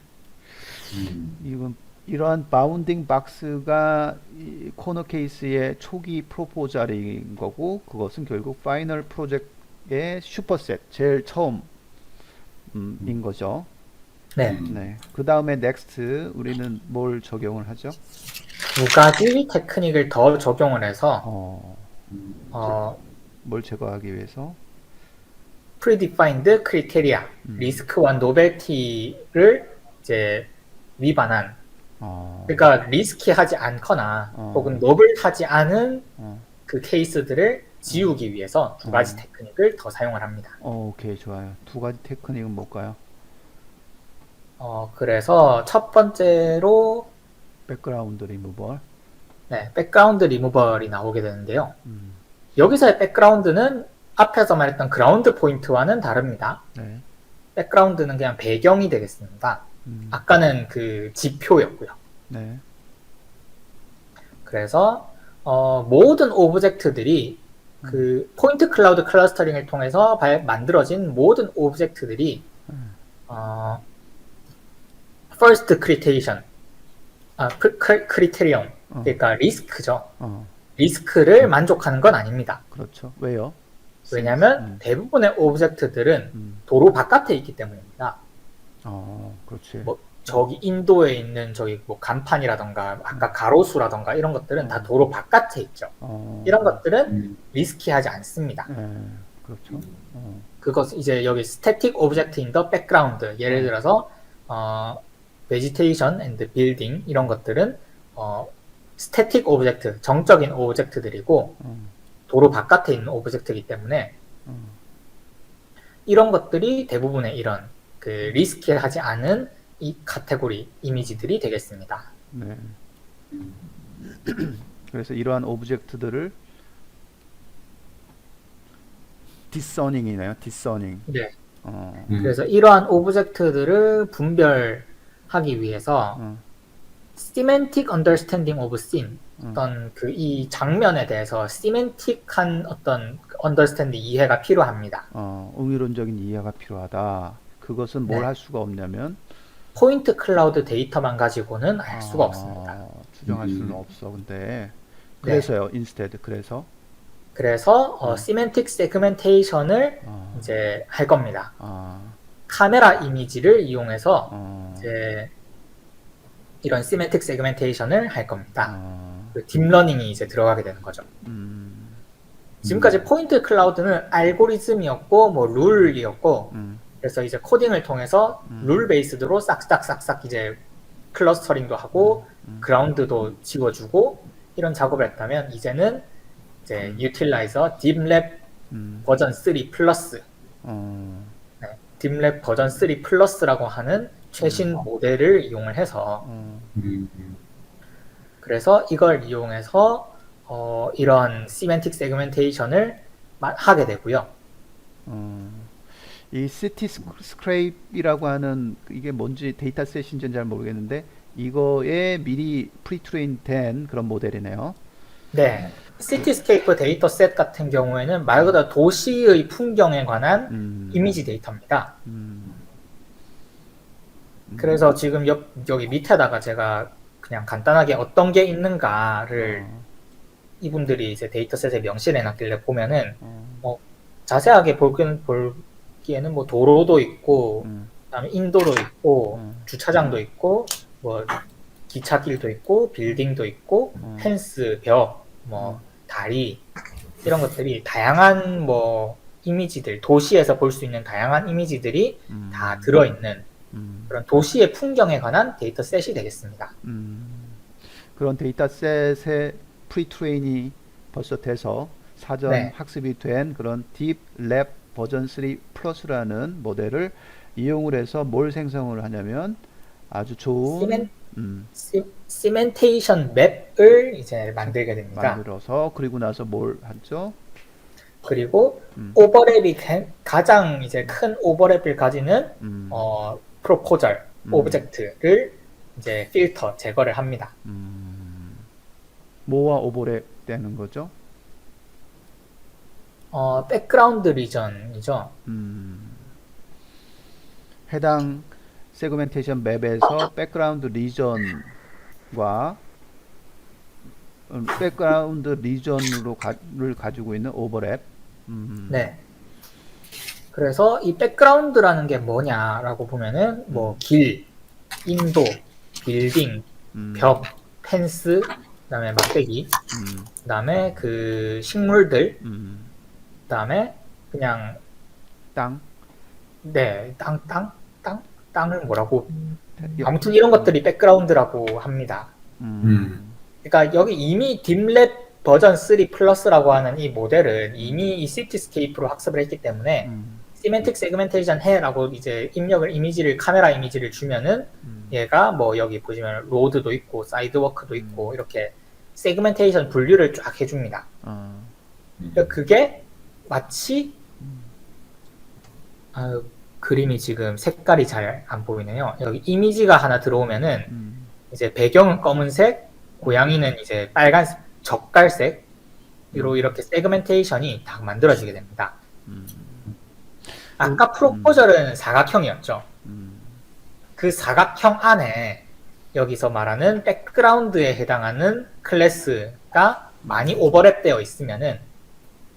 이건 이러한 바운딩 박스가 이 코너 케이스의 초기 프로포절인 거고 그것은 결국 파이널 프로젝트의 슈퍼셋 제일 처음 인 거죠. 네. 네. 그 다음에 넥스트 우리는 뭘 적용을 하죠? 두 가지 테크닉을 더 적용을 해서 뭘 제거하기 위해서? predefined criteria, 리스크와 노벨티를 이제 위반한 그러니까 리스키하지 않거나 혹은 노블하지 않은 그 케이스들을 지우기 위해서 두 가지 테크닉을 더 사용을 합니다. 오케이, 좋아요. 두 가지 테크닉은 뭘까요? 그래서 첫 번째로 백그라운드 리무벌. 네, 백그라운드 리무벌이 나오게 되는데요. 여기서의 백그라운드는 앞에서 말했던 그라운드 포인트와는 다릅니다. 네. 백그라운드는 그냥 배경이 되겠습니다. 아까는 그 지표였고요. 네. 그래서 모든 오브젝트들이 그 포인트 클라우드 클러스터링을 통해서 만들어진 모든 오브젝트들이 first criterion, criterion, 그러니까 리스크죠. 리스크를 만족하는 건 아닙니다. 그렇죠. 왜요? 왜냐하면 대부분의 오브젝트들은 도로 바깥에 있기 때문입니다. 그렇지. 뭐 저기 인도에 있는 저기 뭐 간판이라던가 아까 가로수라던가 이런 것들은 다 도로 바깥에 있죠. 이런 것들은 리스키하지 않습니다. 그렇죠. 그것 이제 여기 static object in the background 예를 들어서 vegetation and building 이런 것들은 static object 정적인 오브젝트들이고 도로 바깥에 있는 오브젝트이기 때문에 이런 것들이 대부분의 이런 그 리스키하지 않은 이 카테고리 이미지들이 되겠습니다. 네. 그래서 이러한 오브젝트들을 디서닝이네요. 디서닝. 네. 어, 그래서 이러한 오브젝트들을 분별하기 위해서 semantic understanding of scene 어떤 그 이 장면에 대해서 시멘틱한 어떤 understanding 이해가 필요합니다. 의미론적인 이해가 필요하다. 그것은 뭘 네. 할 수가 없냐면 포인트 클라우드 데이터만 가지고는 알 수가 없습니다. 추정할 수는 없어. 근데 그래서요. instead 그래서 그래서 semantic segmentation을 이제 할 겁니다. 카메라 이미지를 이용해서 이제 이런 semantic segmentation을 할 겁니다. 그 딥러닝이 이제 들어가게 되는 거죠. 지금까지 포인트 클라우드는 알고리즘이었고 뭐 룰이었고 그래서 이제 코딩을 통해서 룰 베이스드로 싹싹싹싹 이제 클러스터링도 하고 그라운드도 지워주고 이런 작업을 했다면 이제는 이제 유틸라이저 딥랩 버전 3 플러스 네, 딥랩 버전 3 플러스라고 하는 최신 모델을 이용을 해서 그래서 이걸 이용해서 이런 시멘틱 세그멘테이션을 하게 되고요. 이 시티 스크레이프라고 하는 이게 뭔지 데이터셋인지는 잘 모르겠는데 이거에 미리 프리트레인 된 그런 모델이네요. 네, 시티스케이프 데이터셋 같은 경우에는 말 그대로 도시의 풍경에 관한 이미지 데이터입니다. 그래서 지금 여기 밑에다가 제가 그냥 간단하게 어떤 게 있는가를 이분들이 이제 데이터셋에 명시를 해놨길래 보면은 자세하게 보기에는 뭐 도로도 있고 그다음에 인도도 있고 주차장도 있고 뭐 기찻길도 있고 빌딩도 있고 펜스, 벽, 뭐 다리 이런 것들이 다양한 뭐 이미지들 도시에서 볼 수 있는 다양한 이미지들이 다 들어있는 그런 도시의 풍경에 관한 데이터셋이 되겠습니다. 그런 데이터셋의 프리트레인이 벌써 돼서 사전 네. 학습이 된 그런 딥랩 버전 3 플러스라는 모델을 이용을 해서 뭘 생성을 하냐면 아주 좋은 시멘테이션 맵을 이제 만들게 됩니다. 만들어서 그리고 나서 뭘 하죠? 그리고 오버랩이 가장 이제 큰 오버랩을 가지는 프로포절 오브젝트를 이제 필터 제거를 합니다. 뭐와 오버랩 되는 거죠? 백그라운드 리전이죠. 해당 세그멘테이션 맵에서 백그라운드 리전과 백그라운드 리전을 가지고 있는 오버랩. 네. 그래서 이 백그라운드라는 게 뭐냐라고 보면은 뭐 길, 인도, 빌딩, 벽, 펜스, 그다음에 막대기, 그다음에 그 식물들, 그다음에 그냥 땅. 네, 땅을 뭐라고 아무튼 이런 것들이 백그라운드라고 합니다. 그러니까 여기 이미 딥랩 버전 3 플러스라고 하는 이 모델은 이미 이 시티스케이프로 학습을 했기 때문에 시멘틱 세그멘테이션 해라고 이제 이미지를 카메라 이미지를 주면은 얘가 뭐 여기 보시면 로드도 있고 사이드워크도 있고 이렇게 세그멘테이션 분류를 쫙 해줍니다. 그러니까 그게 마치 그림이 지금 색깔이 잘 안 보이네요. 여기 이미지가 하나 들어오면은 이제 배경은 검은색, 고양이는 이제 빨간 젓갈색으로 이렇게 세그멘테이션이 딱 만들어지게 됩니다. 아까 프로포절은 사각형이었죠. 그 사각형 안에 여기서 말하는 백그라운드에 해당하는 클래스가 많이 오버랩되어 있으면은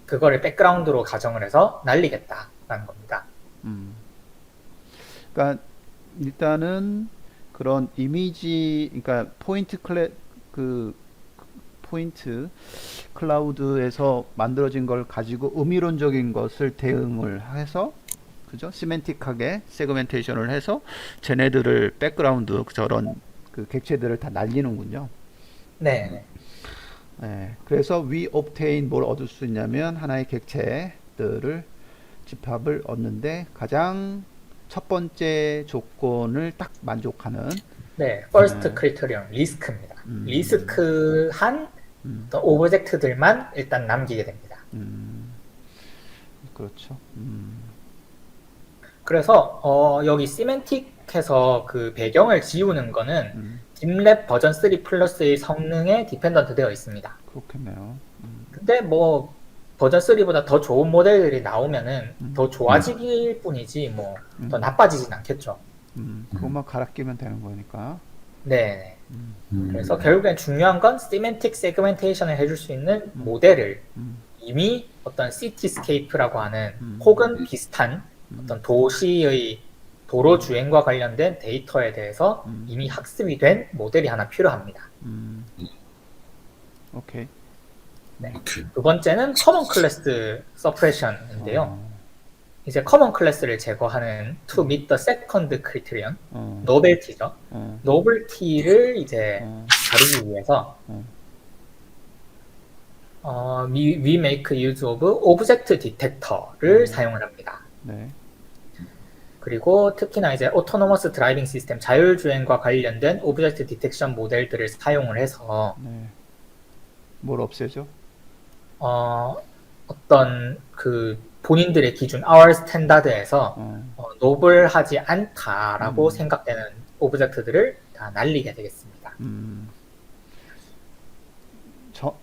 그거를 백그라운드로 가정을 해서 날리겠다라는 겁니다. 그러니까 일단은 그런 이미지, 그러니까 포인트 클라우드에서 만들어진 걸 가지고 의미론적인 것을 대응을 해서 그죠? 시멘틱하게 세그멘테이션을 해서 쟤네들을 백그라운드 저런 그 객체들을 다 날리는군요. 네. 네. 그래서 we obtain 뭘 얻을 수 있냐면 하나의 객체들을 집합을 얻는데 가장 첫 번째 조건을 딱 만족하는 네, first 네. criterion 리스크입니다. 리스크한 음, 어떤 오브젝트들만 일단 남기게 됩니다. 그렇죠. 그래서 여기 시멘틱에서 그 배경을 지우는 거는 음, 딥랩 버전 3 플러스의 성능에 디펜던트 되어 있습니다. 그렇겠네요. 근데 뭐 버전 3보다 더 좋은 모델들이 나오면은 더 좋아질 뿐이지 뭐 더 나빠지진 않겠죠. 그것만 갈아 끼면 되는 거니까. 네. 음. 그래서 결국엔 중요한 건 시멘틱 세그멘테이션을 해줄 수 있는 모델을 이미 어떤 시티스케이프라고 하는 혹은 비슷한 어떤 도시의 도로 주행과 관련된 데이터에 대해서 이미 학습이 된 모델이 하나 필요합니다. 오케이. 오케이. 두 번째는 커먼 클래스 서프레션인데요. 이제 커먼 클래스를 제거하는 to meet the second criterion, 노벨티죠. 노벨티를 이제 다루기 위해서 we make use of object detector를 사용을 합니다. 네. 그리고 특히나 이제 autonomous driving system, 자율주행과 관련된 오브젝트 디텍션 모델들을 사용을 해서 네. 뭘 없애죠? 어떤 그 본인들의 기준 our standard에서 노블하지 않다라고 생각되는 오브젝트들을 다 날리게 되겠습니다.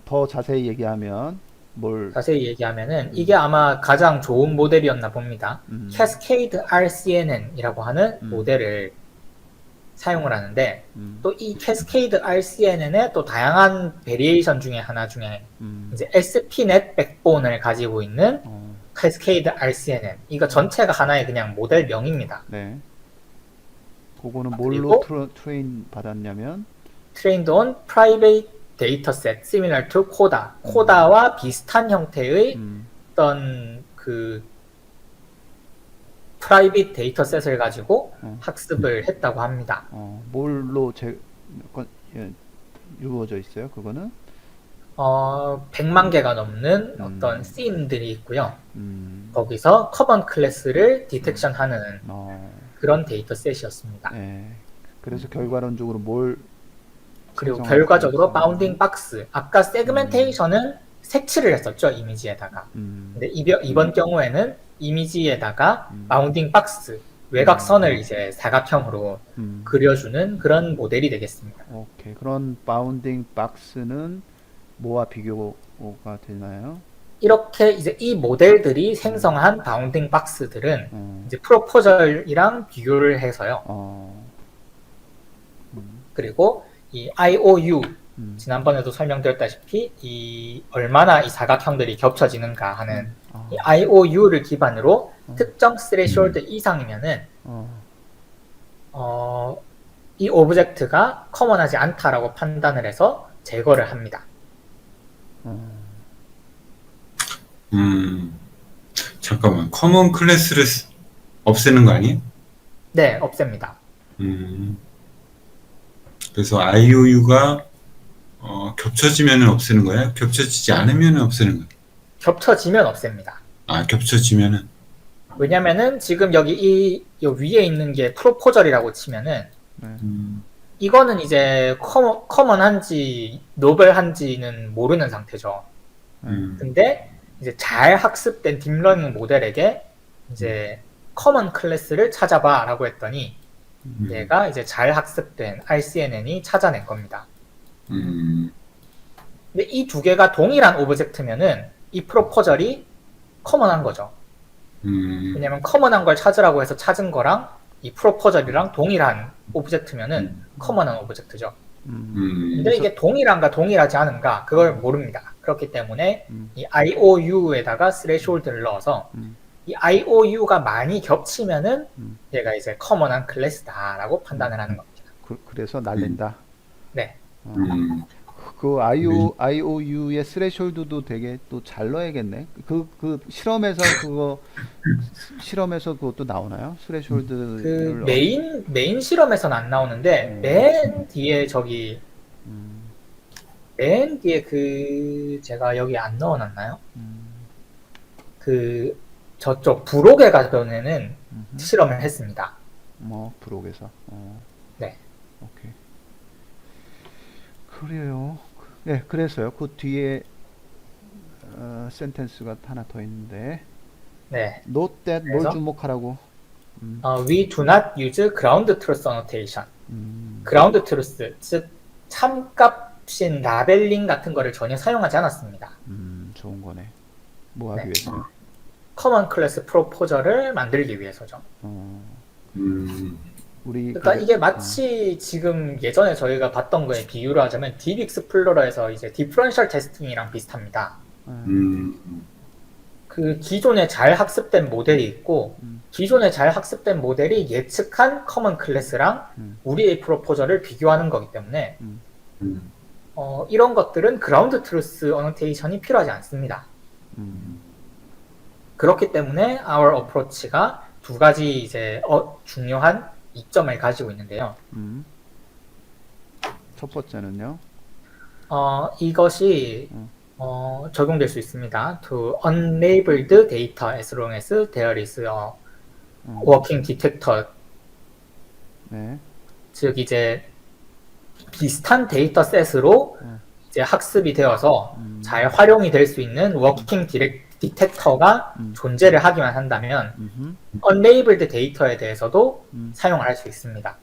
더 자세히 얘기하면 뭘 자세히 얘기하면은 이게 아마 가장 좋은 모델이었나 봅니다. 캐스케이드 RCNN이라고 하는 모델을 사용을 하는데 또 이 캐스케이드 RCNN의 또 다양한 베리에이션 중에 하나 중에 이제 SPNet 백본을 가지고 있는 캐스케이드 RCNN, 이거 전체가 하나의 그냥 모델명입니다. 네. 그거는 뭘로 그리고 트레인 받았냐면 trained on private dataset similar to CODA, 코다와 비슷한 형태의 어떤 그 프라이빗 데이터셋을 가지고 학습을 했다고 합니다. 뭘로 이루어져 있어요? 그거는 100만 개가 넘는 어떤 씬들이 있고요. 거기서 커먼 클래스를 디텍션하는 그런 데이터셋이었습니다. 네. 그래서 결과론적으로 뭘 그리고 생성할 결과적으로 수 있어요? 바운딩 박스, 아까 세그멘테이션은 색칠을 했었죠, 이미지에다가. 근데 이번 경우에는 이미지에다가 바운딩 박스, 외곽선을 이제 사각형으로 그려주는 그런 모델이 되겠습니다. 오케이. 그런 바운딩 박스는 뭐와 비교가 되나요? 이렇게 이제 이 모델들이 생성한 바운딩 박스들은 이제 프로포절이랑 비교를 해서요. 그리고 이 IOU, 지난번에도 설명드렸다시피 이 얼마나 이 사각형들이 겹쳐지는가 하는 이 IOU를 기반으로 특정 스레시홀드 이상이면은 이 오브젝트가 커먼하지 않다라고 판단을 해서 제거를 합니다. 잠깐만. 커먼 클래스를 없애는 거 아니에요? 네, 없앱니다. 그래서 IOU가 겹쳐지면 없애는 거예요? 겹쳐지지 않으면 없애는 거예요? 겹쳐지면 없앱니다. 아, 겹쳐지면은. 왜냐면은 지금 여기 이 위에 있는 게 프로포절이라고 치면은 이거는 이제 커먼한지 노벨한지는 모르는 상태죠. 근데 이제 잘 학습된 딥러닝 모델에게 이제 커먼 클래스를 찾아봐 라고 했더니 얘가 이제 잘 학습된 RCNN이 찾아낸 겁니다. 근데 이 두 개가 동일한 오브젝트면은 이 프로포절이 커먼한 거죠. 왜냐면 커먼한 걸 찾으라고 해서 찾은 거랑 이 프로포절이랑 동일한 오브젝트면은 커먼한 오브젝트죠. 근데 이게 동일한가 동일하지 않은가 그걸 모릅니다. 그렇기 때문에 이 IOU에다가 스레시홀드를 넣어서 이 IOU가 많이 겹치면은 얘가 이제 커먼한 클래스다라고 판단을 하는 겁니다. 그래서 날린다. 네. 그 IOU의 스레시홀드도 되게 또 잘 넣어야겠네. 그 실험에서 그것도 나오나요? 스레시홀드를 그 메인 실험에서는 안 나오는데 맨 뒤에 저기 맨 뒤에 제가 여기 안 넣어놨나요? 저쪽 부록에 가서는 실험을 했습니다. 뭐 브록에서. 네. 오케이. 그래요. 네, 그래서요. 그 뒤에 센텐스가 하나 더 있는데. 네. Note that 뭘 그래서? 주목하라고. We do not use ground truth annotation. ground truth, 즉 참값인 라벨링 같은 거를 전혀 사용하지 않았습니다. 좋은 거네. 뭐 하기 네. 위해서요? 커먼 클래스 프로포저를 만들기 위해서죠. 우리 그러니까 그게- 이게 마치 지금 예전에 저희가 봤던 거에 비유를 하자면 딥 익스플로러에서 이제 디퍼런셜 테스팅이랑 비슷합니다. 그 기존에 잘 학습된 모델이 있고 기존에 잘 학습된 모델이 예측한 커먼 클래스랑 우리의 프로포저를 비교하는 거기 때문에 이런 것들은 그라운드 트루스 어노테이션이 필요하지 않습니다. 그렇기 때문에 our approach가 두 가지 이제 중요한 이점을 가지고 있는데요. 첫 번째는요. 이것이 적용될 수 있습니다. To unlabeled data as long as there is a working detector. 네. 즉 이제 비슷한 데이터 셋으로 이제 학습이 되어서 잘 활용이 될 수 있는 워킹 디텍터가 존재를 하기만 한다면 unlabeled 데이터에 대해서도 사용을 할 수 있습니다.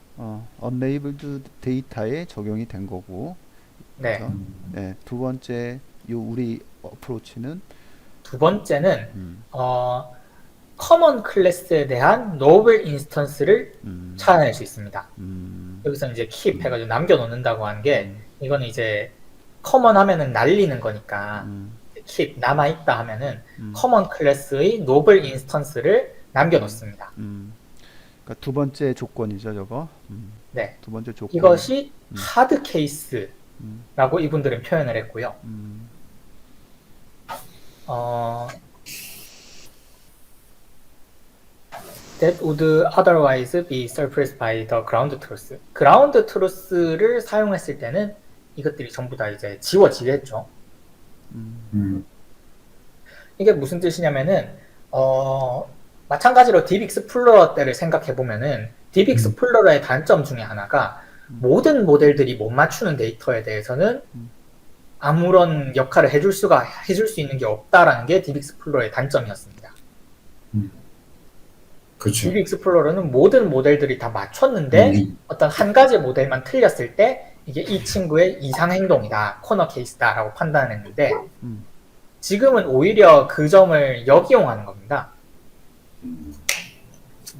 unlabeled 데이터에 적용이 된 거고. 네. 그렇죠? 네. 두 번째 우리 어프로치는 두 번째는 커먼 클래스에 대한 노블 인스턴스를 찾아낼 수 있습니다. 여기서 이제 keep 해가지고 남겨놓는다고 한 게 이거는 이제 커먼 하면은 날리는 거니까 keep 남아있다 하면은 커먼 클래스의 노블 인스턴스를 남겨놓습니다. 그러니까 두 번째 조건이죠, 저거. 네. 두 번째 조건. 이것이 하드 케이스라고 이분들은 표현을 했고요. That would otherwise be suppressed by the ground truth. ground truth를 사용했을 때는 이것들이 전부 다 이제 지워지겠죠. 이게 무슨 뜻이냐면은 마찬가지로 딥 익스플로러 때를 생각해 보면은 딥 익스플로러의 단점 중에 하나가 모든 모델들이 못 맞추는 데이터에 대해서는 아무런 역할을 해줄 수 있는 게 없다라는 게 딥 익스플로러의 단점이었습니다. 그렇죠. 딥 익스플로러는 모든 모델들이 다 맞췄는데 어떤 한 가지 모델만 틀렸을 때 이게 이 친구의 이상 행동이다, 코너 케이스다라고 판단했는데 지금은 오히려 그 점을 역이용하는 겁니다.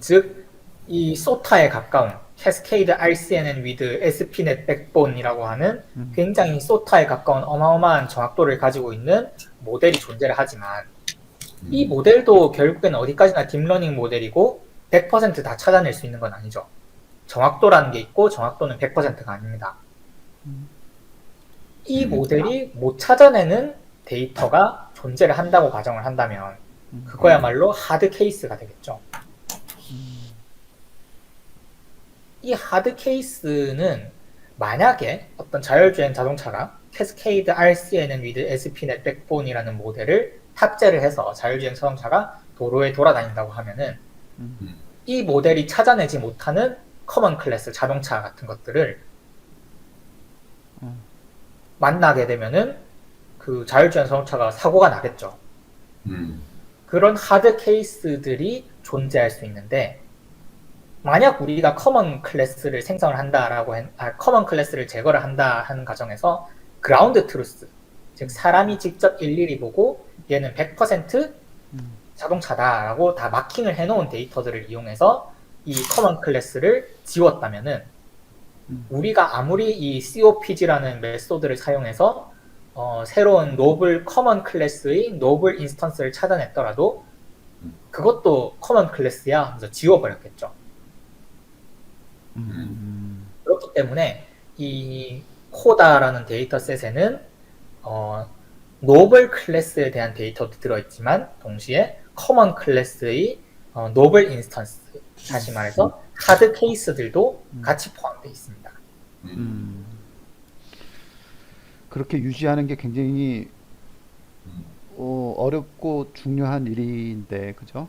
즉, 이 소타에 가까운 Cascade RCNN with SPNet Backbone이라고 하는 굉장히 소타에 가까운 어마어마한 정확도를 가지고 있는 모델이 존재를 하지만 이 모델도 결국에는 어디까지나 딥러닝 모델이고 100% 다 찾아낼 수 있는 건 아니죠. 정확도라는 게 있고 정확도는 100%가 아닙니다. 이 모델이 못 찾아내는 데이터가 존재를 한다고 가정을 한다면 그거야말로 하드 케이스가 되겠죠. 이 하드 케이스는 만약에 어떤 자율주행 자동차가 캐스케이드 RCNN with SPNet Backbone이라는 모델을 탑재를 해서 자율주행 자동차가 도로에 돌아다닌다고 하면은 이 모델이 찾아내지 못하는 커먼 클래스 자동차 같은 것들을 만나게 되면은 그 자율주행 자동차가 사고가 나겠죠. 그런 하드 케이스들이 존재할 수 있는데 만약 우리가 커먼 클래스를 생성을 한다라고 커먼 클래스를 제거를 한다 하는 과정에서 그라운드 트루스, 즉 사람이 직접 일일이 보고 얘는 100% 자동차다라고 다 마킹을 해놓은 데이터들을 이용해서 이 커먼 클래스를 지웠다면은 우리가 아무리 이 COPG라는 메소드를 사용해서 새로운 노블 커먼 클래스의 노블 인스턴스를 찾아냈더라도 그것도 커먼 클래스야 하면서 지워버렸겠죠. 그렇기 때문에 이 코다라는 데이터셋에는 노블 클래스에 대한 데이터도 들어있지만 동시에 커먼 클래스의 노블 인스턴스, 다시 말해서 하드 케이스들도 같이 포함되어 있습니다. 그렇게 유지하는 게 굉장히 어렵고 중요한 일인데, 그죠?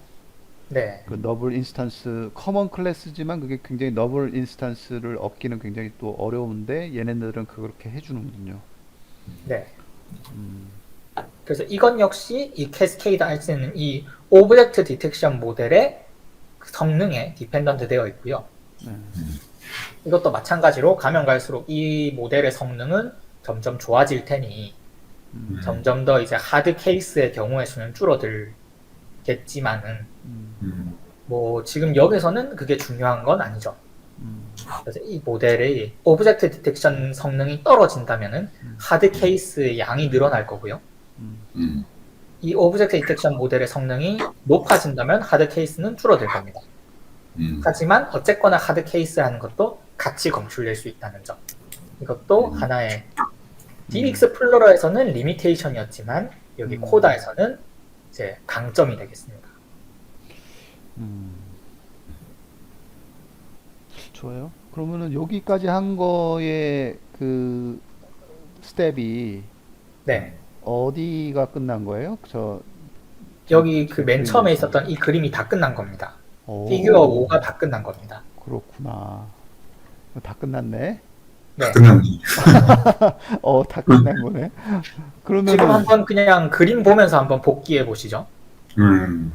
네, 그 너블 인스턴스, 커먼 클래스지만 그게 굉장히 너블 인스턴스를 얻기는 굉장히 또 어려운데 얘네들은 그렇게 해주는군요. 네. 그래서 이건 역시 이 캐스케이드 RC는 이 오브젝트 디텍션 모델의 그 성능에 디펜던트 되어 있고요. 이것도 마찬가지로 가면 갈수록 이 모델의 성능은 점점 좋아질 테니 점점 더 이제 하드 케이스의 경우의 수는 줄어들겠지만은 뭐 지금 여기서는 그게 중요한 건 아니죠. 그래서 이 모델의 오브젝트 디텍션 성능이 떨어진다면은 하드 케이스의 양이 늘어날 거고요. 이 오브젝트 디텍션 모델의 성능이 높아진다면 하드 케이스는 줄어들 겁니다. 하지만 어쨌거나 하드 케이스라는 것도 같이 검출될 수 있다는 점. 이것도 하나의 DX플로러에서는 리미테이션이었지만 여기 코다에서는 이제 강점이 되겠습니다. 좋아요. 그러면은 여기까지 한 거에 그 스텝이 네. 어디가 끝난 거예요? 여기 그 맨 처음에 있었던 이 그림이 다 끝난 겁니다. 피규어 5가 다 끝난 겁니다. 그렇구나. 다 끝났네. 네. 끝났네. 다 끝난 거네. 그러면은 지금 한번 그냥 그림 보면서 한번 복기해 보시죠.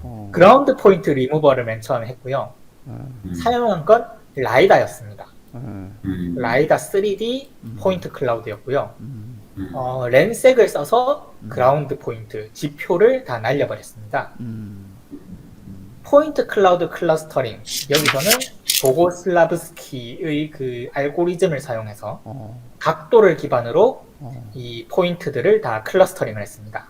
어, 그라운드 포인트 리무버를 맨 처음에 했고요. 사용한 건 라이다였습니다. 라이다 3D 포인트 클라우드였고요. 렌색을 써서 그라운드 포인트, 지표를 다 날려버렸습니다. 포인트 클라우드 클러스터링, 여기서는 보고슬라브스키의 그 알고리즘을 사용해서 각도를 기반으로 이 포인트들을 다 클러스터링을 했습니다.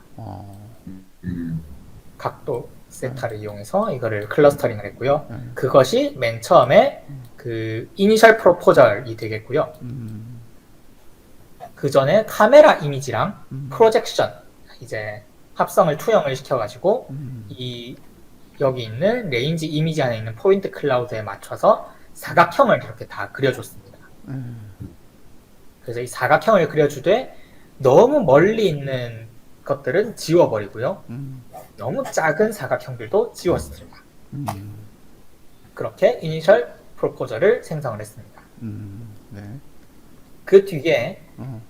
각도 세타를 이용해서 이거를 클러스터링을 했고요. 그것이 맨 처음에 그 이니셜 프로포절이 되겠고요. 그 전에 카메라 이미지랑 프로젝션, 이제 합성을 투영을 시켜가지고 이 여기 있는 레인지 이미지 안에 있는 포인트 클라우드에 맞춰서 사각형을 이렇게 다 그려줬습니다. 그래서 이 사각형을 그려주되 너무 멀리 있는 것들은 지워버리고요. 너무 작은 사각형들도 지웠습니다. 그렇게 이니셜 프로포저를 생성을 했습니다. 네. 그 뒤에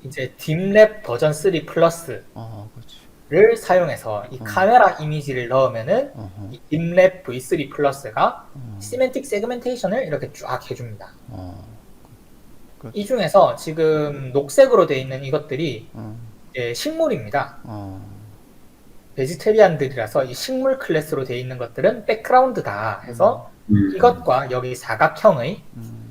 이제 딥랩 버전 3 플러스를 그렇지. 사용해서 이 카메라 이미지를 넣으면은 이 딥랩 V3 플러스가 시멘틱 세그멘테이션을 이렇게 쫙 해줍니다. 그렇지. 이 중에서 지금 녹색으로 되어 있는 이것들이 이제 식물입니다. 베지테리안들이라서 이 식물 클래스로 되어 있는 것들은 백그라운드다 해서 이것과 여기 사각형의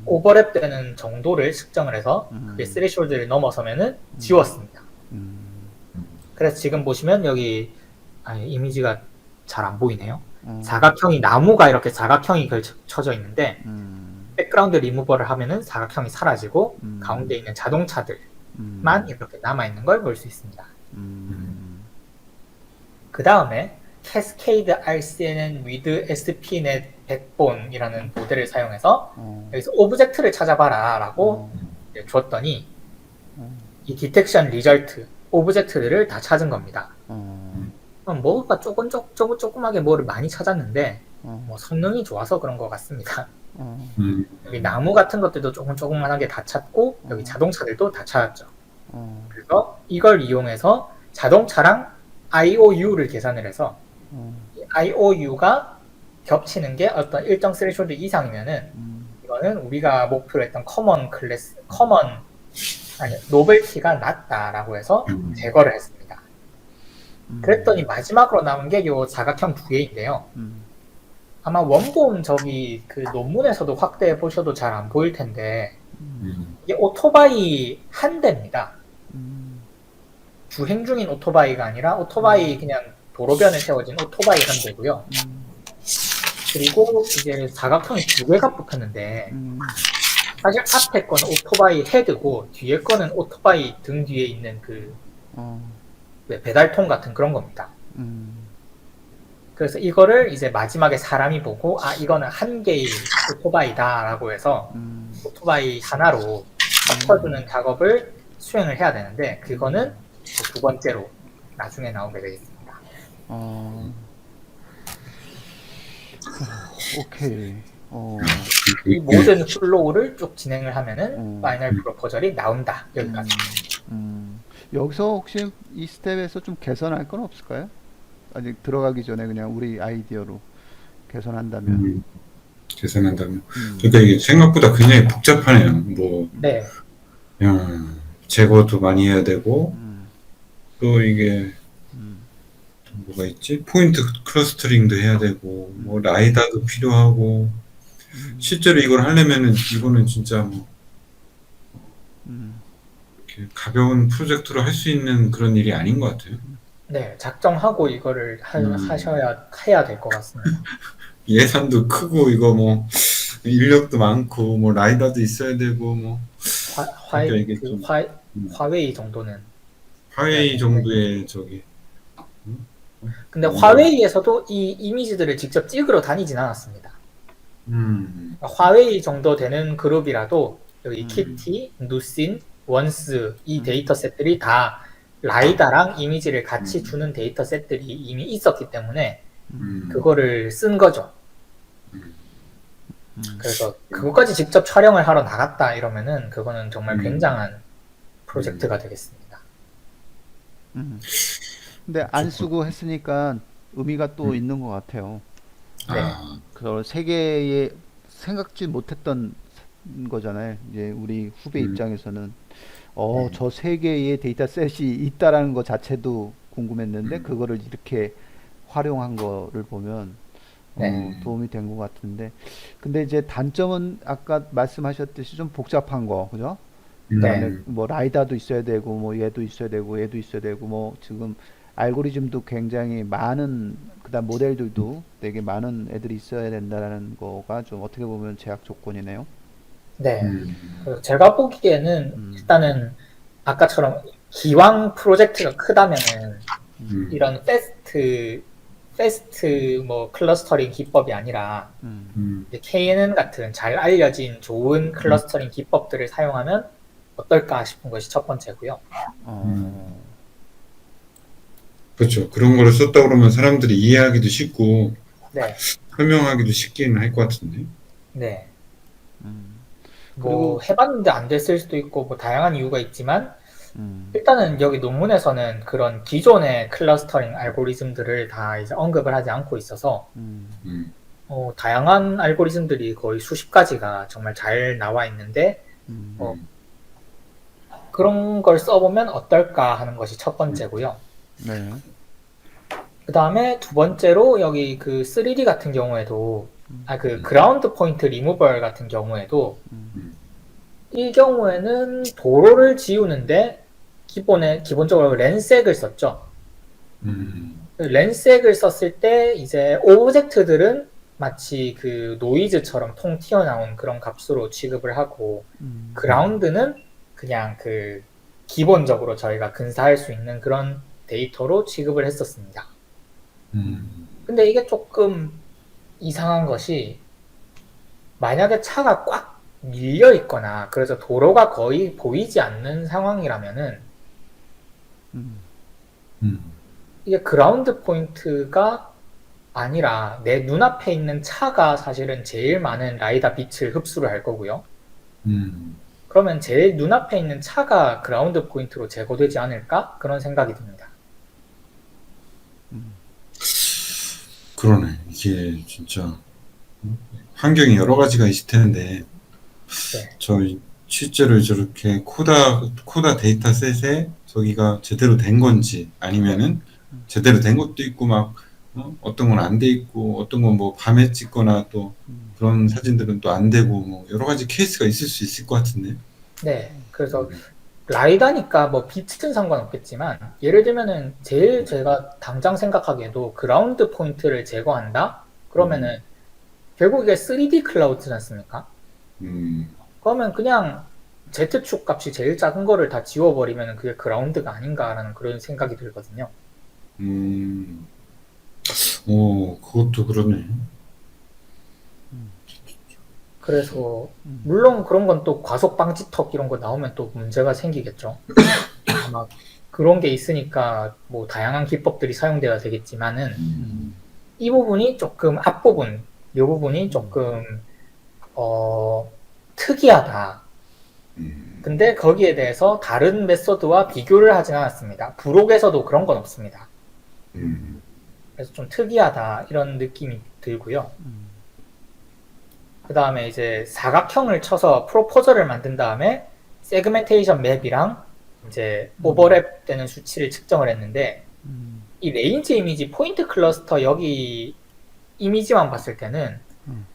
오버랩되는 정도를 측정을 해서 그게 스레숄드를 넘어서면은 지웠습니다. 그래서 지금 보시면 여기 이미지가 잘 안 보이네요. 사각형이 나무가 이렇게 사각형이 걸쳐져 있는데 백그라운드 리무버를 하면은 사각형이 사라지고 가운데 있는 자동차들만 이렇게 남아 있는 걸 볼 수 있습니다. 그 다음에 캐스케이드 RCNN with SPNet 백본이라는 모델을 사용해서 여기서 오브젝트를 찾아봐라 라고 줬더니 이 디텍션 리절트 오브젝트들을 다 찾은 겁니다. 뭐가 조그맣게 뭐를 많이 찾았는데 뭐 성능이 좋아서 그런 것 같습니다. 여기 나무 같은 것들도 조그만하게 다 찾고 여기 자동차들도 다 찾았죠. 그래서 이걸 이용해서 자동차랑 IOU를 계산을 해서 IOU가 겹치는 게 어떤 일정 스레숄드 이상이면은 이거는 우리가 목표로 했던 노벨티가 낮다라고 해서 제거를 했습니다. 그랬더니 마지막으로 남은 게 요 사각형 두 개인데요. 아마 원본 저기 그 논문에서도 확대해 보셔도 잘 안 보일 텐데 이게 오토바이 한 대입니다. 주행 중인 오토바이가 아니라 오토바이 그냥 도로변에 세워진 오토바이 한 대고요. 그리고 이제 사각형이 두 개가 붙었는데 사실 앞에 거는 오토바이 헤드고 뒤에 거는 오토바이 등 뒤에 있는 그 배달통 같은 그런 겁니다. 그래서 이거를 이제 마지막에 사람이 보고 이거는 한 개의 오토바이다 라고 해서 오토바이 하나로 합쳐주는 작업을 수행을 해야 되는데 그거는 두 번째로 나중에 나오게 되겠습니다. 오케이. 이 모든 플로우를 쭉 진행을 하면은 음. 파이널 프로포절이 나온다. 여기까지. 여기서 혹시 이 스텝에서 좀 개선할 건 없을까요? 아직 들어가기 전에 그냥 우리 아이디어로 개선한다면. 계산한다면. 그러니까 이게 생각보다 굉장히 복잡하네요. 뭐 네. 그냥 제거도 많이 해야 되고 또 이게 뭐가 있지? 포인트 클러스터링도 해야 되고 뭐 라이다도 필요하고 실제로 이걸 하려면은 이거는 진짜 뭐 이렇게 가벼운 프로젝트로 할 수 있는 그런 일이 아닌 것 같아요. 네, 작정하고 이거를 해야 될 것 같습니다. 예산도 크고 이거 뭐 인력도 많고 뭐 라이다도 있어야 되고 뭐 그러니까 이게 좀 화웨이 정도는. 화웨이 정도의 저기 근데 화웨이에서도 이 이미지들을 직접 찍으러 다니진 않았습니다. 화웨이 정도 되는 그룹이라도 여기 키티, 누신, 원스 이 데이터셋들이 다 라이다랑 이미지를 같이 주는 데이터셋들이 이미 있었기 때문에 그거를 쓴 거죠. 그래서 그것까지 직접 촬영을 하러 나갔다 이러면은 그거는 정말 굉장한 프로젝트가 되겠습니다. 근데 안 쓰고 했으니까 의미가 또 있는 것 같아요. 네. 그래서 세계에 생각지 못했던 거잖아요. 이제 우리 후배 입장에서는 저 세 개의 데이터셋이 있다라는 것 자체도 궁금했는데 그거를 이렇게 활용한 거를 보면 네. 도움이 된 것 같은데, 근데 이제 단점은 아까 말씀하셨듯이 좀 복잡한 거, 그죠? 그다음에 뭐 라이다도 있어야 되고 뭐 얘도 있어야 되고 얘도 있어야 되고 뭐 지금 알고리즘도 굉장히 많은, 그다음 모델들도 되게 많은 애들이 있어야 된다라는 거가 좀 어떻게 보면 제약 조건이네요. 네. 그래서 제가 보기에는 일단은 아까처럼 기왕 프로젝트가 크다면은 이런 패스트 뭐 클러스터링 기법이 아니라 이제 KNN 같은 잘 알려진 좋은 클러스터링 기법들을 사용하면 어떨까 싶은 것이 첫 번째고요. 그렇죠. 그런 거를 썼다 그러면 사람들이 이해하기도 쉽고 네. 설명하기도 쉽기는 할 것 같은데. 네. 그리고 뭐 해봤는데 안 됐을 수도 있고 뭐 다양한 이유가 있지만 일단은 여기 논문에서는 그런 기존의 클러스터링 알고리즘들을 다 이제 언급을 하지 않고 있어서 다양한 알고리즘들이 거의 수십 가지가 정말 잘 나와 있는데 그런 걸 써보면 어떨까 하는 것이 첫 번째고요. 네. 그 다음에 두 번째로 여기 그 3D 같은 경우에도 그 그라운드 포인트 리무벌 같은 경우에도 이 경우에는 도로를 지우는데 기본적으로 렌색을 썼죠. 렌색을 썼을 때 이제 오브젝트들은 마치 그 노이즈처럼 통 튀어나온 그런 값으로 취급을 하고 그라운드는 그냥 그 기본적으로 저희가 근사할 수 있는 그런 데이터로 취급을 했었습니다. 근데 이게 조금 이상한 것이 만약에 차가 꽉 밀려 있거나 그래서 도로가 거의 보이지 않는 상황이라면은 이게 그라운드 포인트가 아니라 내 눈앞에 있는 차가 사실은 제일 많은 라이다 빛을 흡수를 할 거고요. 그러면 제일 눈앞에 있는 차가 그라운드 포인트로 제거되지 않을까? 그런 생각이 듭니다. 그러네. 이게 진짜 환경이 여러 가지가 있을 텐데 네. 저 실제로 저렇게 코다 데이터셋에 저기가 제대로 된 건지 아니면은 제대로 된 것도 있고 막 어떤 건 안 돼 있고 어떤 건 뭐 밤에 찍거나 또 그런 사진들은 또 안 되고 뭐 여러 가지 케이스가 있을 수 있을 것 같은데. 네. 그래서 라이다니까 뭐 빛은 상관없겠지만 예를 들면은 제일 제가 당장 생각하기에도 그라운드 포인트를 제거한다? 그러면은 결국 이게 3D 클라우드지 않습니까? 그러면 그냥 Z축 값이 제일 작은 거를 다 지워버리면 그게 그라운드가 아닌가라는 그런 생각이 들거든요. 오, 그것도 그러네. 그래서 물론 그런 건 또 과속 방지턱 이런 거 나오면 또 문제가 생기겠죠. 아마 그런 게 있으니까 뭐 다양한 기법들이 사용돼야 되겠지만은 이 부분이 조금 앞부분, 이 부분이 조금 특이하다. 근데 거기에 대해서 다른 메소드와 비교를 하진 않았습니다. 부록에서도 그런 건 없습니다. 그래서 좀 특이하다 이런 느낌이 들고요. 그 다음에 이제 사각형을 쳐서 프로포저를 만든 다음에 세그멘테이션 맵이랑 이제 오버랩 되는 수치를 측정을 했는데 이 레인지 이미지 포인트 클러스터 여기 이미지만 봤을 때는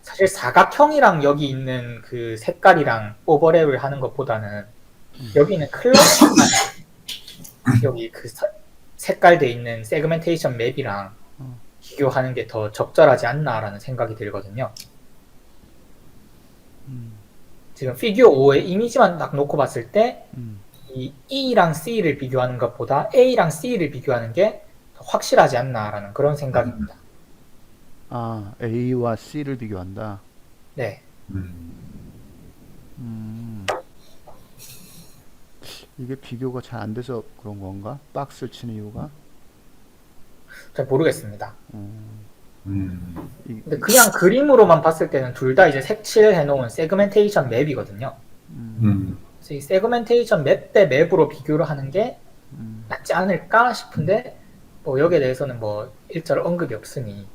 사실 사각형이랑 여기 있는 그 색깔이랑 오버랩을 하는 것보다는 여기 있는 클러스터만 여기 그 색깔돼 있는 세그멘테이션 맵이랑 비교하는 게 더 적절하지 않나라는 생각이 들거든요. 지금 피규어 5의 이미지만 딱 놓고 봤을 때 이 E랑 C를 비교하는 것보다 A랑 C를 비교하는 게 더 확실하지 않나라는 그런 생각입니다. 아, A와 C를 비교한다. 네. 이게 비교가 잘 안 돼서 그런 건가? 박스를 치는 이유가? 잘 모르겠습니다. 이, 근데 그냥 그림으로만 봤을 때는 둘 다 이제 색칠해 놓은 세그멘테이션 맵이거든요. 그래서 이 세그멘테이션 맵 대 맵으로 비교를 하는 게 낫지 않을까 싶은데 뭐 여기에 대해서는 뭐 일절 언급이 없으니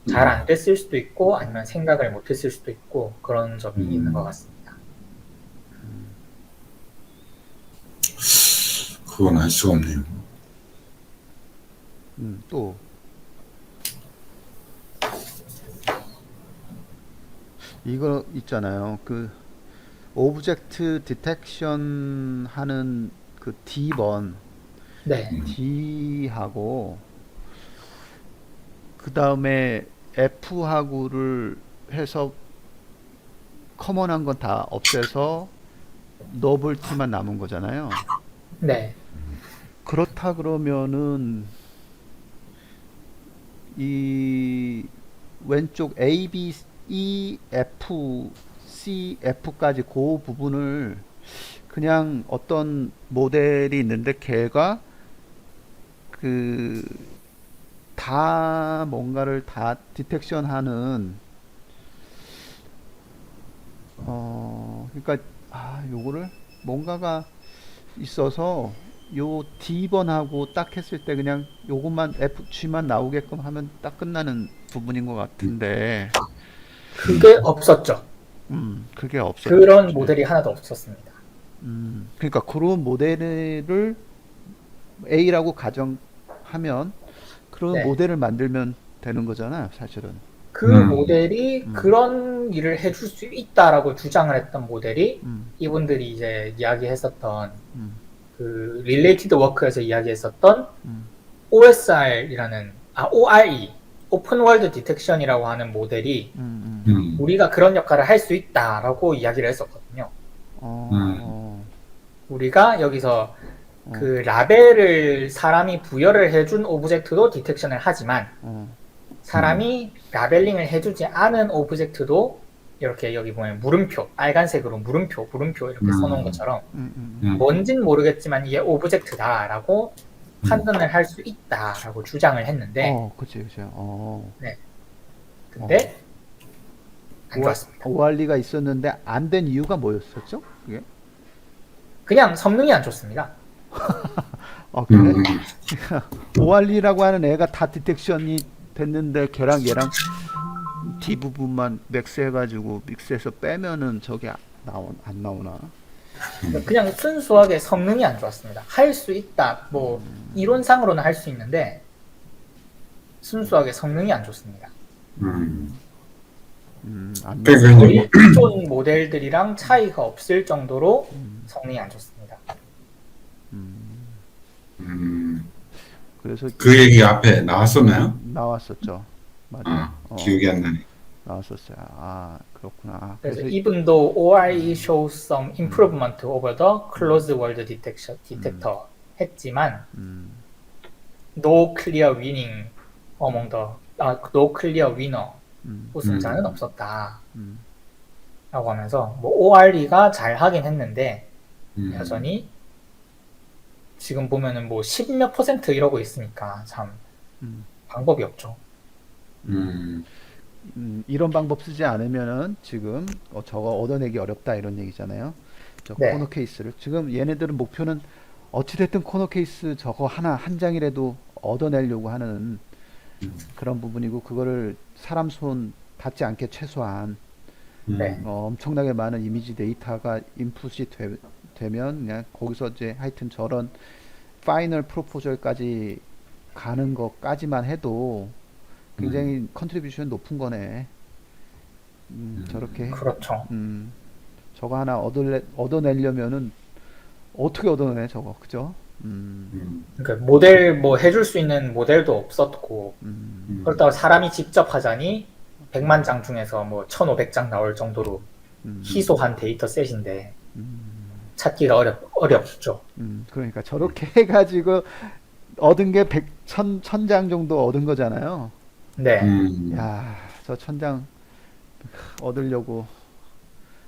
잘 안 됐을 수도 있고 아니면 생각을 못 했을 수도 있고 그런 점이 있는 것 같습니다. 그건 알 수가 없네요. 또 이거 있잖아요. 그 오브젝트 디텍션 하는 그 D번 네. D하고 그 다음에 F하고를 해서 커먼한 건 다 없애서 노블티만 남은 거잖아요. 네. 그렇다 그러면은 이 왼쪽 A, B, E, F, C, F까지 그 부분을 그냥 어떤 모델이 있는데 걔가 그 다 뭔가를 다 디텍션하는 그러니까 요거를 뭔가가 있어서 요 D번하고 딱 했을 때 그냥 요것만 FG만 나오게끔 하면 딱 끝나는 부분인 것 같은데 그게 없었죠. 그게 없었죠. 그런 모델이 하나도 없었습니다. 그러니까 그런 모델을 A라고 가정하면 그런 네. 모델을 만들면 되는 거잖아요, 사실은. 그 모델이 그런 일을 해줄 수 있다라고 주장을 했던 모델이 이분들이 이제 이야기했었던 그 릴레이티드 워크에서 이야기했었던 OSR이라는 ORE 오픈 월드 디텍션이라고 하는 모델이 우리가 그런 역할을 할 수 있다라고 이야기를 했었거든요. 우리가 여기서 그 라벨을 사람이 부여를 해준 오브젝트도 디텍션을 하지만 사람이 라벨링을 해주지 않은 오브젝트도 이렇게 여기 보면 물음표, 빨간색으로 물음표 이렇게 써놓은 것처럼 뭔진 모르겠지만 이게 오브젝트다라고 판단을 할 수 있다라고 주장을 했는데 그치. 네. 근데 안 좋았습니다. OR리가 있었는데 안 된 이유가 뭐였었죠? 그게? 그냥 성능이 안 좋습니다. 그래? OR리라고 하는 애가 다 디텍션이 됐는데 걔랑 얘랑 D 부분만 맥스 해가지고 믹스해서 빼면은 저게 안 나오나? 그냥 순수하게 성능이 안 좋았습니다. 할 수 있다, 뭐 이론상으로는 할 수 있는데 순수하게 성능이 안 좋습니다. 거의 기존 모델들이랑 차이가 없을 정도로 성능이 안 좋습니다. 그래서 그 얘기 앞에 나왔었나요? 나왔었죠. 맞아. 기억이 안 나네. 나왔었어요. 그렇구나. 그래서 이분도 ORE shows some improvement over the closed world detector 했지만 no clear winning among the no clear winner 우승자는 없었다. 라고 하면서 뭐 ORE가 잘 하긴 했는데 여전히 지금 보면은 뭐 10몇 퍼센트 이러고 있으니까 참 음. 방법이 없죠. 이런 방법 쓰지 않으면은 지금 저거 얻어내기 어렵다 이런 얘기잖아요. 저 네. 코너 케이스를 지금 얘네들은 목표는 어찌됐든 코너 케이스 저거 하나 한 장이라도 얻어내려고 하는 그런 부분이고 그거를 사람 손 닿지 않게 최소한 네. 엄청나게 많은 이미지 데이터가 인풋이 되면 그냥 거기서 이제 하여튼 저런 파이널 프로포절까지 가는 것까지만 해도 굉장히 컨트리뷰션 높은 거네. 저렇게 그렇죠. 저거 하나 얻어내려면은 어떻게 얻어내 저거 그죠? 그러니까 모델 뭐 해줄 수 있는 모델도 없었고 그렇다고 사람이 직접 하자니 100만 장 중에서 뭐 1500장 나올 정도로 희소한 데이터셋인데 찾기가 어렵죠. 그러니까 저렇게 해가지고 얻은 게 1000장 정도 얻은 거잖아요. 네. 야, 저 1000장 얻으려고.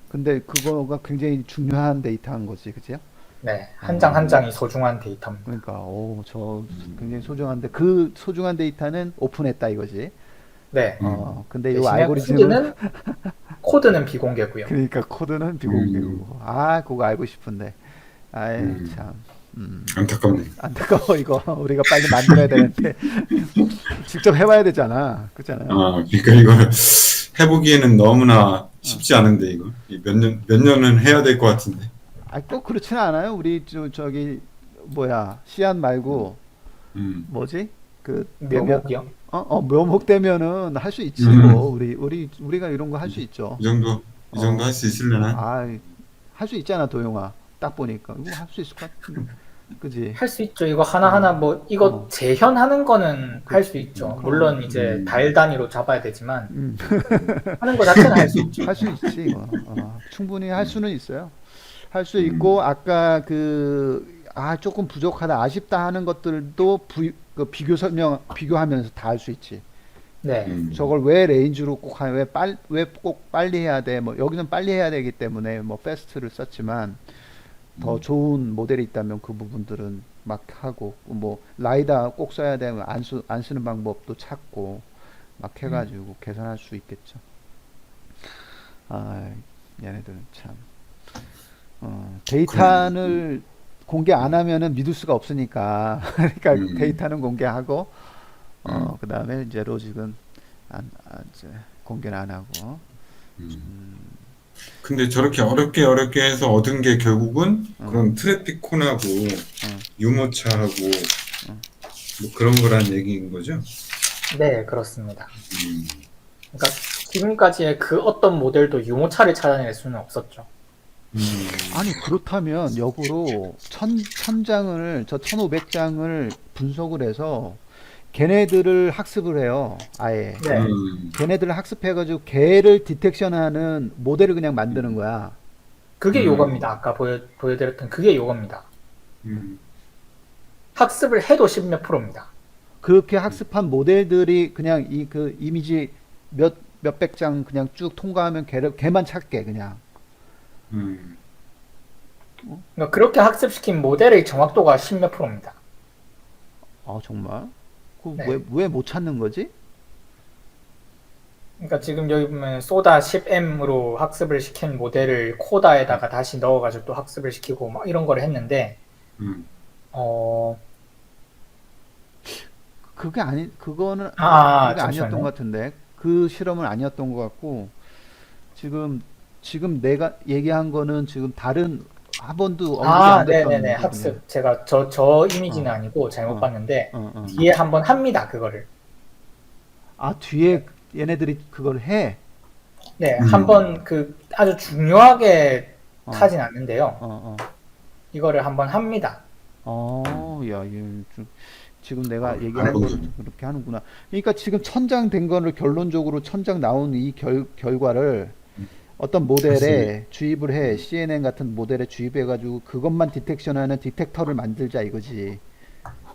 근데 그거가 굉장히 중요한 데이터인 거지, 그죠? 네. 한 장 한 장이 소중한 데이터입니다. 그러니까, 저 굉장히 소중한데 그 소중한 데이터는 오픈했다 이거지. 네. 근데 이 대신에 알고리즘은 코드는 비공개고요. 그러니까 코드는 비공개고. 그거 알고 싶은데. 아이, 참. 안타깝네. 안타까워 이거. 우리가 빨리 만들어야 되는데 직접 해봐야 되잖아. 그렇잖아요. 그러니까 이걸 해보기에는 너무나 쉽지 않은데 이거 몇 년은 해야 될 것 같은데. 꼭 그렇지는 않아요. 우리 저기 뭐야 씨앗 말고 뭐지 그 묘목이요? 묘목 되면은 할 수 있지 뭐. 우리가 이런 거 할 수 있죠. 이 정도 할 수 있으려나? 할 수 있잖아 도영아. 딱 보니까 이거 할 수 있을 것 같은데. 그지? 할 수 있죠. 이거 하나하나 뭐 이거 재현하는 거는 할 수 있죠. 물론 이제 달 단위로 잡아야 되지만 하는 거 자체는 할 수 있죠. 할 수 있지 이거. 충분히 할 수는 있어요. 할 수 있고 아까 조금 부족하다 아쉽다 하는 것들도 비교하면서 다 할 수 있지. 네. 저걸 왜 레인지로 왜 꼭 빨리 해야 돼? 뭐 여기는 빨리 해야 되기 때문에 뭐 패스트를 썼지만 더 좋은 모델이 있다면 그 부분들은 막 하고 뭐 라이다 꼭 써야 되면 안 쓰는 방법도 찾고 막 해가지고 계산할 수 있겠죠. 얘네들은 참 데이터를 공개 안 하면은 믿을 수가 없으니까 그러니까 데이터는 공개하고 그 다음에 이제 로직은 이제 공개는 안 하고. 근데 저렇게 어렵게 해서 얻은 게 결국은 그런 트래픽 콘하고 유모차하고 뭐 그런 거란 얘기인 거죠? 네, 그렇습니다. 그러니까 지금까지의 그 어떤 모델도 유모차를 찾아낼 수는 없었죠. 아니 그렇다면 역으로 1500장을 분석을 해서 걔네들을 학습을 해요. 아예. 네. 걔네들을 학습해가지고 걔를 디텍션하는 모델을 그냥 만드는 거야. 그게 요겁니다. 아까 보여드렸던 그게 요겁니다. 학습을 해도 10몇 프로입니다. 그렇게 학습한 모델들이 그냥 그 이미지 몇백 장 그냥 쭉 통과하면 걔만 찾게 그냥. 그러니까 그렇게 학습시킨 모델의 정확도가 10몇 프로입니다. 정말? 네. 왜 못 찾는 거지? 그러니까 지금 여기 보면 소다 10M으로 학습을 시킨 모델을 코다에다가 다시 넣어가지고 또 학습을 시키고 막 이런 걸 했는데 그거는 그게 잠시만요. 아니었던 것 같은데 그 실험은 아니었던 것 같고 지금 내가 얘기한 거는 지금 다른 한 번도 언급이 안 됐던 네네네. 학습 제가 저 이미지는 아니고 잘못 봤는데 뒤에 한번 합니다. 그거를. 뒤에 얘네들이 그걸 해. 네, 한번 그 아주 중요하게 타진 않는데요. 이거를 한번 합니다. 야, 지금 내가 얘기한 거를 그렇게 하는구나. 그러니까 지금 1000장 된 거를 결론적으로 1000장 나온 이 결과를 어떤 모델에 주입을 해. CNN 같은 모델에 주입해가지고 그것만 디텍션하는 디텍터를 만들자 이거지.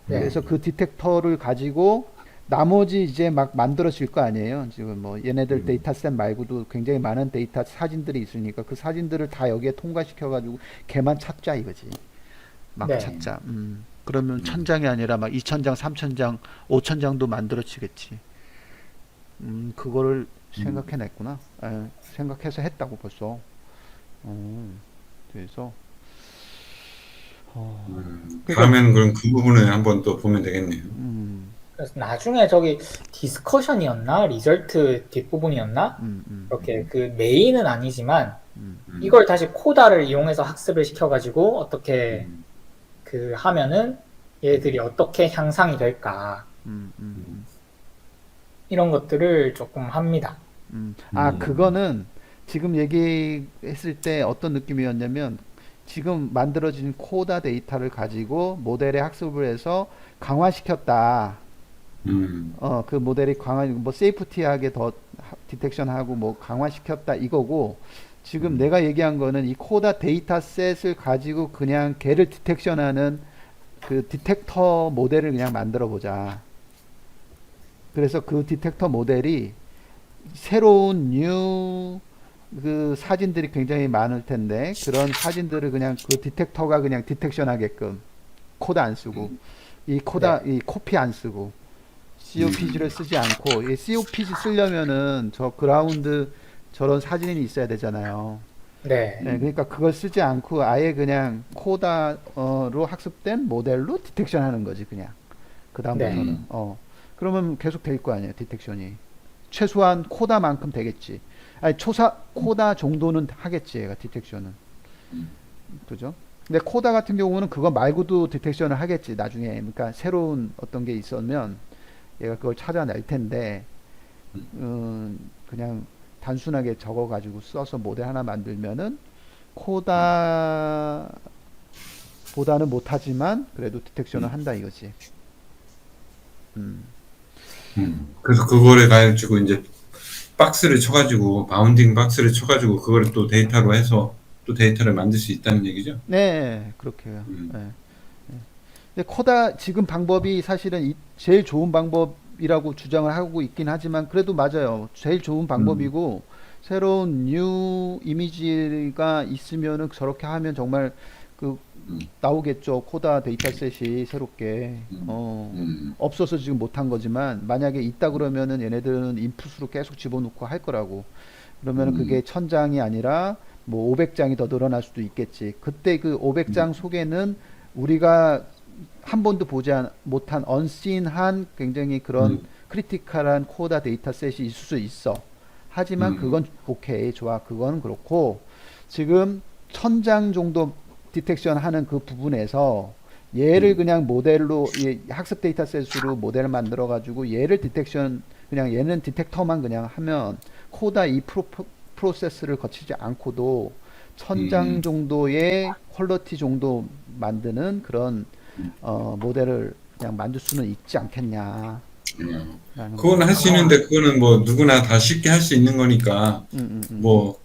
네. 그래서 그 디텍터를 가지고 나머지 이제 막 만들어질 거 아니에요. 지금 뭐 얘네들 데이터셋 말고도 굉장히 많은 데이터 사진들이 있으니까 그 사진들을 다 여기에 통과시켜가지고 걔만 찾자 이거지. 막 네. 찾자. 그러면 1000장이 아니라 막 2000장, 3000장, 5000장도 만들어지겠지. 그거를 생각해냈구나. 생각해서 했다고 벌써. 그래서 그러니까 다음에는 그럼 그 부분을 한번 또 보면 되겠네요. 그래서 나중에 저기 디스커션이었나? 리절트 뒷부분이었나? 이렇게 그 메인은 아니지만 이걸 다시 코다를 이용해서 학습을 시켜가지고 어떻게 그 하면은 얘들이 어떻게 향상이 될까 이런 것들을 조금 합니다. 그거는 지금 얘기했을 때 어떤 느낌이었냐면 지금 만들어진 코다 데이터를 가지고 모델의 학습을 해서 강화시켰다. 그 모델이 뭐 세이프티하게 더 디텍션하고 뭐 강화시켰다 이거고 지금 내가 얘기한 거는 이 코다 데이터셋을 가지고 그냥 걔를 디텍션하는 그 디텍터 모델을 그냥 만들어 보자. 그래서 그 디텍터 모델이 새로운 뉴 그 사진들이 굉장히 많을 텐데 그런 사진들을 그냥 그 디텍터가 그냥 디텍션 하게끔 코드 안 쓰고 이 코피 안 쓰고 COPG를 쓰지 않고 이 COPG 쓰려면은 저 그라운드 저런 사진이 있어야 되잖아요. 네. 그러니까 그걸 쓰지 않고 아예 그냥 코다로 학습된 모델로 디텍션 하는 거지 그냥 그 다음부터는 그러면 계속 될 거 아니에요 디텍션이 최소한 코다만큼 되겠지. 아니 코다 정도는 하겠지 얘가 디텍션은. 그죠? 근데 코다 같은 경우는 그거 말고도 디텍션을 하겠지 나중에. 그러니까 새로운 어떤 게 있으면 얘가 그걸 찾아낼 텐데 그냥 단순하게 적어 가지고 써서 모델 하나 만들면은 코다 보다는 못하지만 그래도 디텍션을 한다 이거지. 그래서 그거를 가지고 이제 박스를 쳐가지고 바운딩 박스를 쳐가지고 그거를 또 데이터로 해서 또 데이터를 만들 수 있다는 얘기죠. 네, 그렇게요. 네. 근데 코다 지금 방법이 사실은 제일 좋은 방법이라고 주장을 하고 있긴 하지만 그래도 맞아요. 제일 좋은 방법이고 새로운 뉴 이미지가 있으면은 저렇게 하면 정말 그 나오겠죠. 코다 데이터셋이 새롭게 없어서 지금 못한 거지만 만약에 있다 그러면은 얘네들은 인풋으로 계속 집어넣고 할 거라고. 그러면은 그게 1000장이 아니라 뭐 500장이 더 늘어날 수도 있겠지. 그때 그 500장 속에는 우리가 한 번도 보지 못한 언씬한 굉장히 그런 크리티컬한 코다 데이터셋이 있을 수 있어. 하지만 그건 오케이 좋아 그건 그렇고 지금 1000장 정도 디텍션 하는 그 부분에서 얘를 그냥 모델로 학습 데이터셋으로 모델을 만들어 가지고 얘를 디텍션 그냥 얘는 디텍터만 그냥 하면 코다 이 프로세스를 거치지 않고도 1000장 정도의 퀄리티 정도 만드는 그런 모델을 그냥 만들 수는 있지 않겠냐. 그거는 할 수 있는데 그거는 뭐 누구나 다 쉽게 할 수 있는 거니까 뭐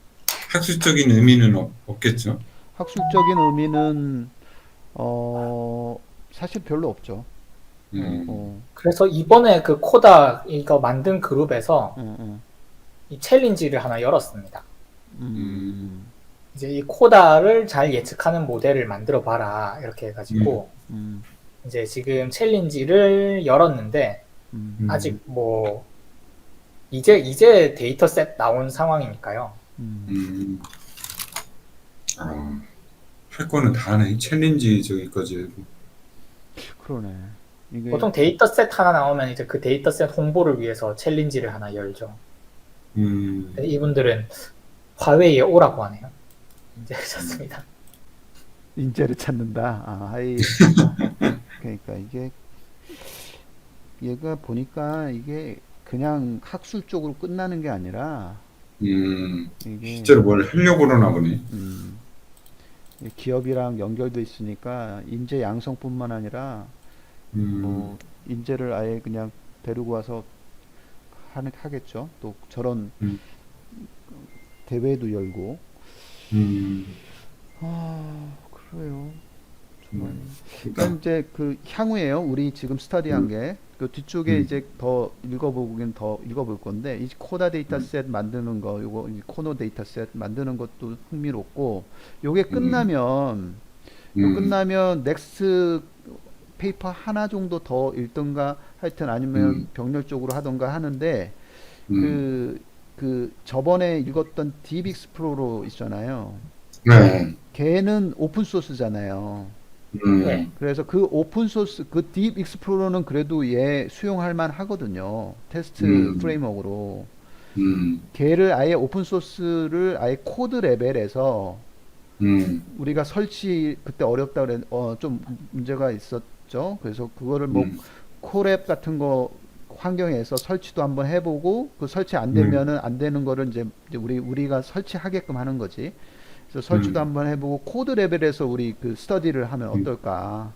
학술적인 의미는 없겠죠. 학술적인 의미는 사실 별로 없죠. 그래서 이번에 그 코다 이거 만든 그룹에서 이 챌린지를 하나 열었습니다. 이제 이 코다를 잘 예측하는 모델을 만들어 봐라 이렇게 해가지고 이제 지금 챌린지를 열었는데 아직 뭐 이제 데이터셋 나온 상황이니까요. 할 거는 다 하네. 챌린지 저기까지. 그러네. 이게 보통 데이터셋 하나 나오면 이제 그 데이터셋 홍보를 위해서 챌린지를 하나 열죠. 이분들은 화웨이에 오라고 하네요. 이제 좋습니다. 인재를 찾는다. 그러니까 이게 얘가 보니까 이게 그냥 학술적으로 끝나는 게 아니라 이게 실제로 뭘 하려고 그러나 보네. 기업이랑 연결돼 있으니까 인재 양성뿐만 아니라 뭐 인재를 아예 그냥 데리고 와서 하겠죠. 또 저런 대회도 열고. 그래요. 그러니까 그러니까 이제 그 향후에요. 우리 지금 스터디한 게 그 뒤쪽에 음, 이제 더 읽어보긴 더 읽어볼 건데 이 코다 음, 데이터셋 만드는 거, 요거 이 코너 데이터셋 만드는 것도 흥미롭고 요게 음, 끝나면 요 음, 끝나면 넥스트 페이퍼 하나 정도 더 읽든가 하여튼 아니면 음, 병렬적으로 하던가 하는데 음. 그 저번에 읽었던 딥 익스플로러 있잖아요. 네. 걔는 오픈 소스잖아요. 네. 그래서 그 오픈 소스 그 딥 익스플로러는 그래도 얘 수용할 만 하거든요. 테스트 음, 프레임워크로. 음, 걔를 아예 오픈 소스를 아예 코드 레벨에서 음, 우리가 설치 그때 어렵다 그랬 좀 문제가 있었죠. 그래서 그거를 뭐 음, 코랩 같은 거 환경에서 설치도 한번 해보고 그 설치 안 음, 되면은 안 되는 거를 이제 우리가 설치하게끔 하는 거지. 그래서 설치도 음, 한번 해보고 코드 레벨에서 우리 그 스터디를 하면 음. 어떨까?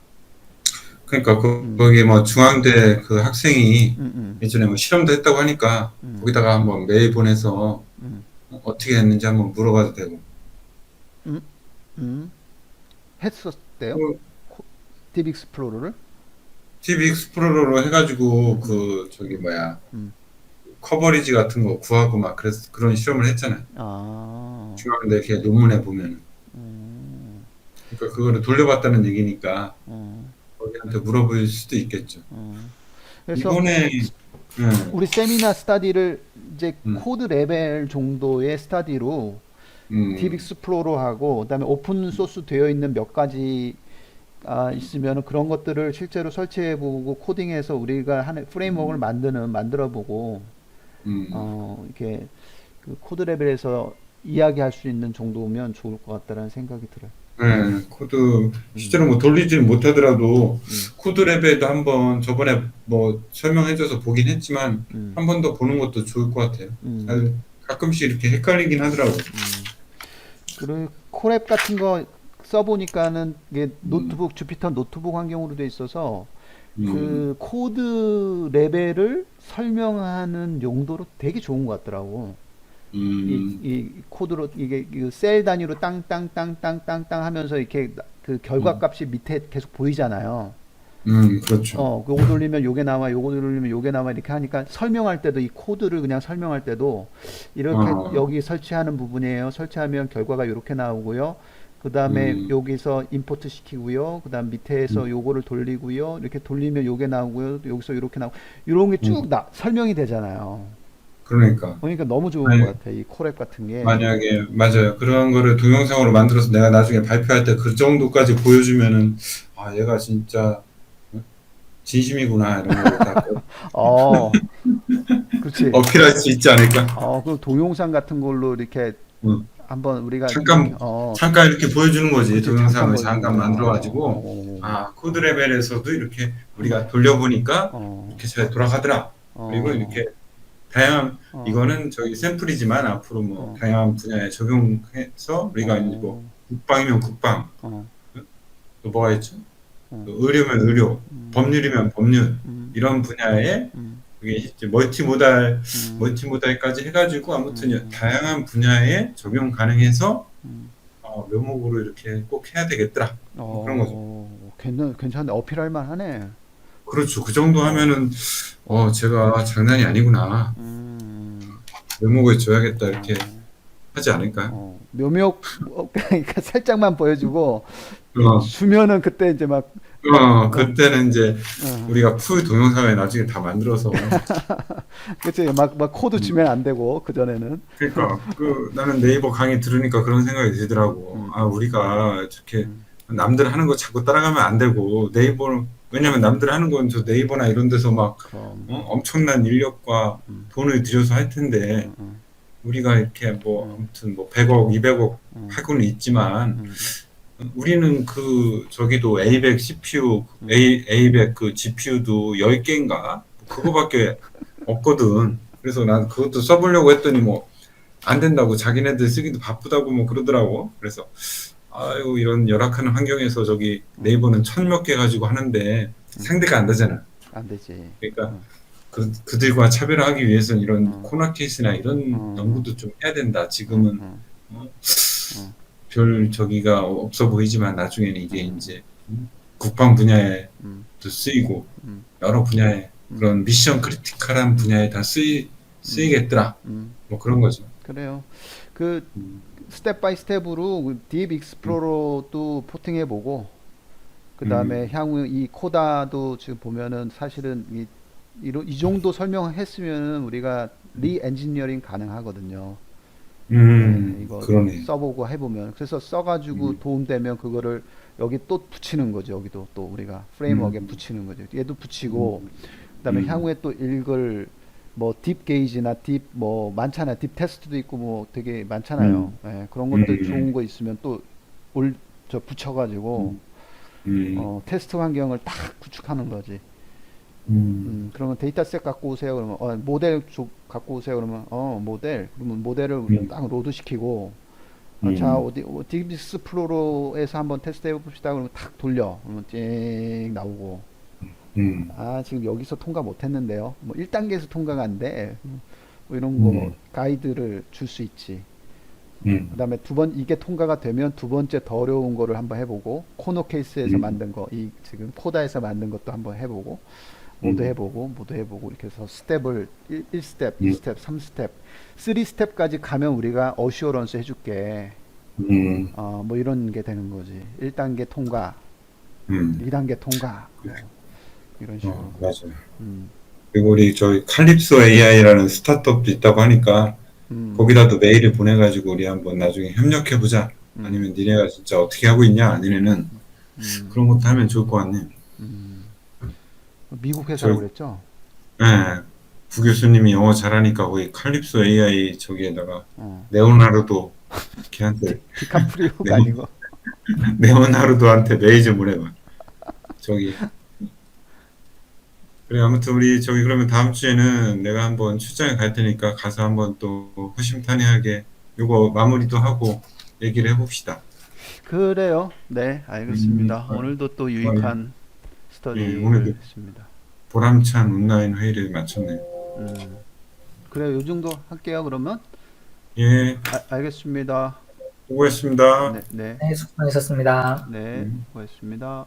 그러니까 음, 거기 뭐 중앙대 그 학생이 음, 예전에 뭐 실험도 했다고 하니까 음, 거기다가 한번 메일 보내서 음, 어떻게 했는지 한번 물어봐도 되고. 음, 음. 했었대요? 그 딥 익스플로러를? TV 익스플로러로 해가지고 음, 그 저기 뭐야 음. 커버리지 같은 거 구하고 막 그래서 그런 실험을 했잖아요. 아, 중앙대 이렇게 논문에 보면. 음, 그러니까 그거를 돌려봤다는 얘기니까 음, 거기한테 물어볼 수도 있겠죠. 그래서 이번에 우리 세미나 스타디를 이제 음, 코드 레벨 정도의 스타디로 딥 음, 익스플로러하고 그다음에 오픈 소스 되어 있는 몇 가지 있으면 그런 것들을 실제로 설치해보고 코딩해서 우리가 하는 프레임워크를 음, 만들어보고 음. 이렇게 그 코드 레벨에서 이야기할 수 있는 정도면 좋을 것 같다라는 생각이 들어요. 네, 코드 음, 실제로 뭐 돌리지 못하더라도 음, 코드 레벨도 한번 저번에 뭐 설명해줘서 보긴 했지만 음, 한 번 더 보는 것도 좋을 것 같아요. 음, 가끔씩 이렇게 헷갈리긴 하더라고. 그리고 콜앱 같은 거 써보니까는 이게 음, 노트북 주피터 노트북 환경으로 돼 있어서 음, 그 코드 레벨을 설명하는 용도로 되게 좋은 것 같더라고. 음, 이 코드로 이게 셀 단위로 땅땅땅땅땅땅 하면서 이렇게 그 음, 결과값이 밑에 계속 보이잖아요. 그렇죠. 요거 돌리면 요게 나와, 요거 돌리면 요게 나와 이렇게 하니까 설명할 때도 이 코드를 그냥 설명할 때도 이렇게 어, 여기 설치하는 부분이에요. 설치하면 결과가 이렇게 나오고요. 그 다음에 음, 여기서 임포트 시키고요. 그 다음 밑에서 음, 요거를 돌리고요. 이렇게 돌리면 요게 나오고요. 여기서 이렇게 나오고 이런 게 쭉 음. 설명이 되잖아요. 그러니까 그러니까 너무 좋은 것 만약- 같아. 이 콜앱 같은 게. 만약에 맞아요. 그런 거를 동영상으로 만들어서 내가 나중에 발표할 때 그 정도까지 보여주면은 아 얘가 진짜 진심이구나 이런 거를 다 어, 그렇지. 어필할 수 있지 않을까? 그 동영상 같은 걸로 이렇게 응. 한번 우리가 이렇게, 잠깐 잠깐 이렇게 보여주는 거지. 그렇지. 잠깐 동영상을 보여주는 잠깐 거야. 만들어가지고 아 코드 레벨에서도 이렇게 우리가 돌려보니까 어, 이렇게 잘 돌아가더라. 그리고 어, 이렇게 다양한 어, 이거는 저희 샘플이지만 앞으로 뭐 어, 다양한 분야에 적용해서 우리가 이제 뭐 어, 국방이면 국방, 어, 또 뭐가 있죠? 어, 또 의료면 의료, 법률이면 법률 음, 이런 분야에 음, 그게 이제 멀티모달 음, 멀티모달까지 해가지고 아무튼 음, 다양한 분야에 적용 가능해서 음. 묘목으로 이렇게 꼭 해야 되겠더라. 뭐 그런 거죠. 괜찮네. 어필할 만하네. 그렇죠. 그 정도 어, 하면은 어, 제가 장난이 아니구나. 음, 묘목을 줘야겠다 이렇게 어, 하지 않을까요? 묘목, 그러니까 살짝만 보여주고, 어, 주면은 그때 이제 어, 그때는 이제 어, 우리가 풀 동영상을 나중에 다 만들어서 그치. 막 코드 음, 주면 안 되고, 그전에는. 그러니까 나는 네이버 강의 들으니까 그런 생각이 들더라고. 음, 아, 우리가 이렇게 음, 남들 하는 거 자꾸 따라가면 안 되고 네이버 왜냐면 남들 하는 건 저 네이버나 이런 데서 막 그럼, 엄청난 인력과 돈을 들여서 할 텐데 우리가 이렇게 뭐 아무튼 뭐 100억, 200억 하고는 있지만 우리는 그 저기도 A100 CPU, A100 그 GPU도 10개인가 그거밖에 없거든. 그래서 난 그것도 써보려고 했더니 뭐 안 된다고 자기네들 쓰기도 바쁘다고 뭐 그러더라고. 그래서 아유 이런 열악한 환경에서 저기 네이버는 천 몇 개 가지고 하는데 상대가 안 되잖아. 안 되지. 그러니까 어, 그들과 차별화하기 위해서는 이런 어, 코너 케이스나 이런 어, 연구도 좀 해야 된다. 어, 지금은 어, 어, 어, 별 저기가 없어 보이지만 나중에는 이게 어. 이제 국방 분야에도 음, 쓰이고 음, 여러 분야에 음, 그런 미션 크리티컬한 분야에 다 쓰이겠더라. 음. 뭐 그런 거죠. 그래요. 그 음, 스텝 바이 스텝으로 딥 음, 익스플로러도 포팅해 보고 그 다음에 음, 향후 이 코다도 지금 보면은 사실은 이 정도 설명했으면은 우리가 리 엔지니어링 가능하거든요. 예, 이거 그러네. 써보고 해보면 그래서 써가지고 음, 도움되면 그거를 여기 또 붙이는 거죠. 여기도 또 우리가 프레임워크에 음, 붙이는 거죠. 얘도 음, 붙이고 그다음에 음, 향후에 또 읽을 뭐 딥 게이지나 딥 뭐 많잖아요. 딥 테스트도 있고 뭐 되게 많잖아요. 음, 예, 그런 것들 음, 좋은 거 있으면 또 올 저 붙여가지고 음, 음, 테스트 환경을 딱 구축하는 거지. 음, 그러면 데이터셋 갖고 오세요. 그러면 모델 갖고 오세요. 그러면 모델 그러면 모델을 음, 딱 로드 시키고 자 음, 어디 디비스 프로로에서 한번 테스트 해봅시다. 그러면 탁 돌려. 그러면 쨍 나오고 음, 지금 여기서 통과 못했는데요. 뭐 1단계에서 통과가 안 돼. 뭐 이런 거 음, 가이드를 줄 수 있지. 음, 그다음에 이게 통과가 되면 두 번째 더 어려운 거를 한번 해보고 코너 케이스에서 음, 만든 거, 이 지금 코다에서 만든 것도 한번 해보고 음, 모두 해보고 이렇게 해서 스텝을 1스텝, 음, 2스텝, 3스텝, 3스텝까지 가면 우리가 어슈어런스 해줄게. 음, 뭐 이런 게 되는 거지. 1단계 통과, 음. 2단계 통과, 뭐 이런 식으로. 맞아요. 음, 그리고 우리 저희 칼립소 AI라는 스타트업도 있다고 하니까 음, 거기다도 메일을 보내가지고 우리 한번 나중에 협력해보자. 음, 아니면 니네가 진짜 어떻게 하고 있냐? 니네는 음, 그런 것도 하면 좋을 것 같네. 음. 미국 회사라고 저희 그랬죠? 예, 부 교수님이 영어 잘하니까 거기 칼립소 AI 저기에다가 어. 레오나르도 걔한테 디카프리오가 레오, 아니고. 레오나르도한테 메일 좀 보내봐. 저기 그래 아무튼 우리 저기 그러면 다음 주에는 내가 한번 출장에 갈 테니까 가서 한번 또 허심탄회하게 요거 마무리도 하고 얘기를 해봅시다. 그래요. 네, 알겠습니다. 어, 오늘도 또 어, 유익한 예, 스터디를 오늘도 했습니다. 보람찬 온라인 회의를 마쳤네요. 음, 그래요. 요 정도 할게요, 그러면. 예, 알겠습니다. 수고했습니다. 네, 네, 네, 수고하셨습니다. 네, 음. 고맙습니다.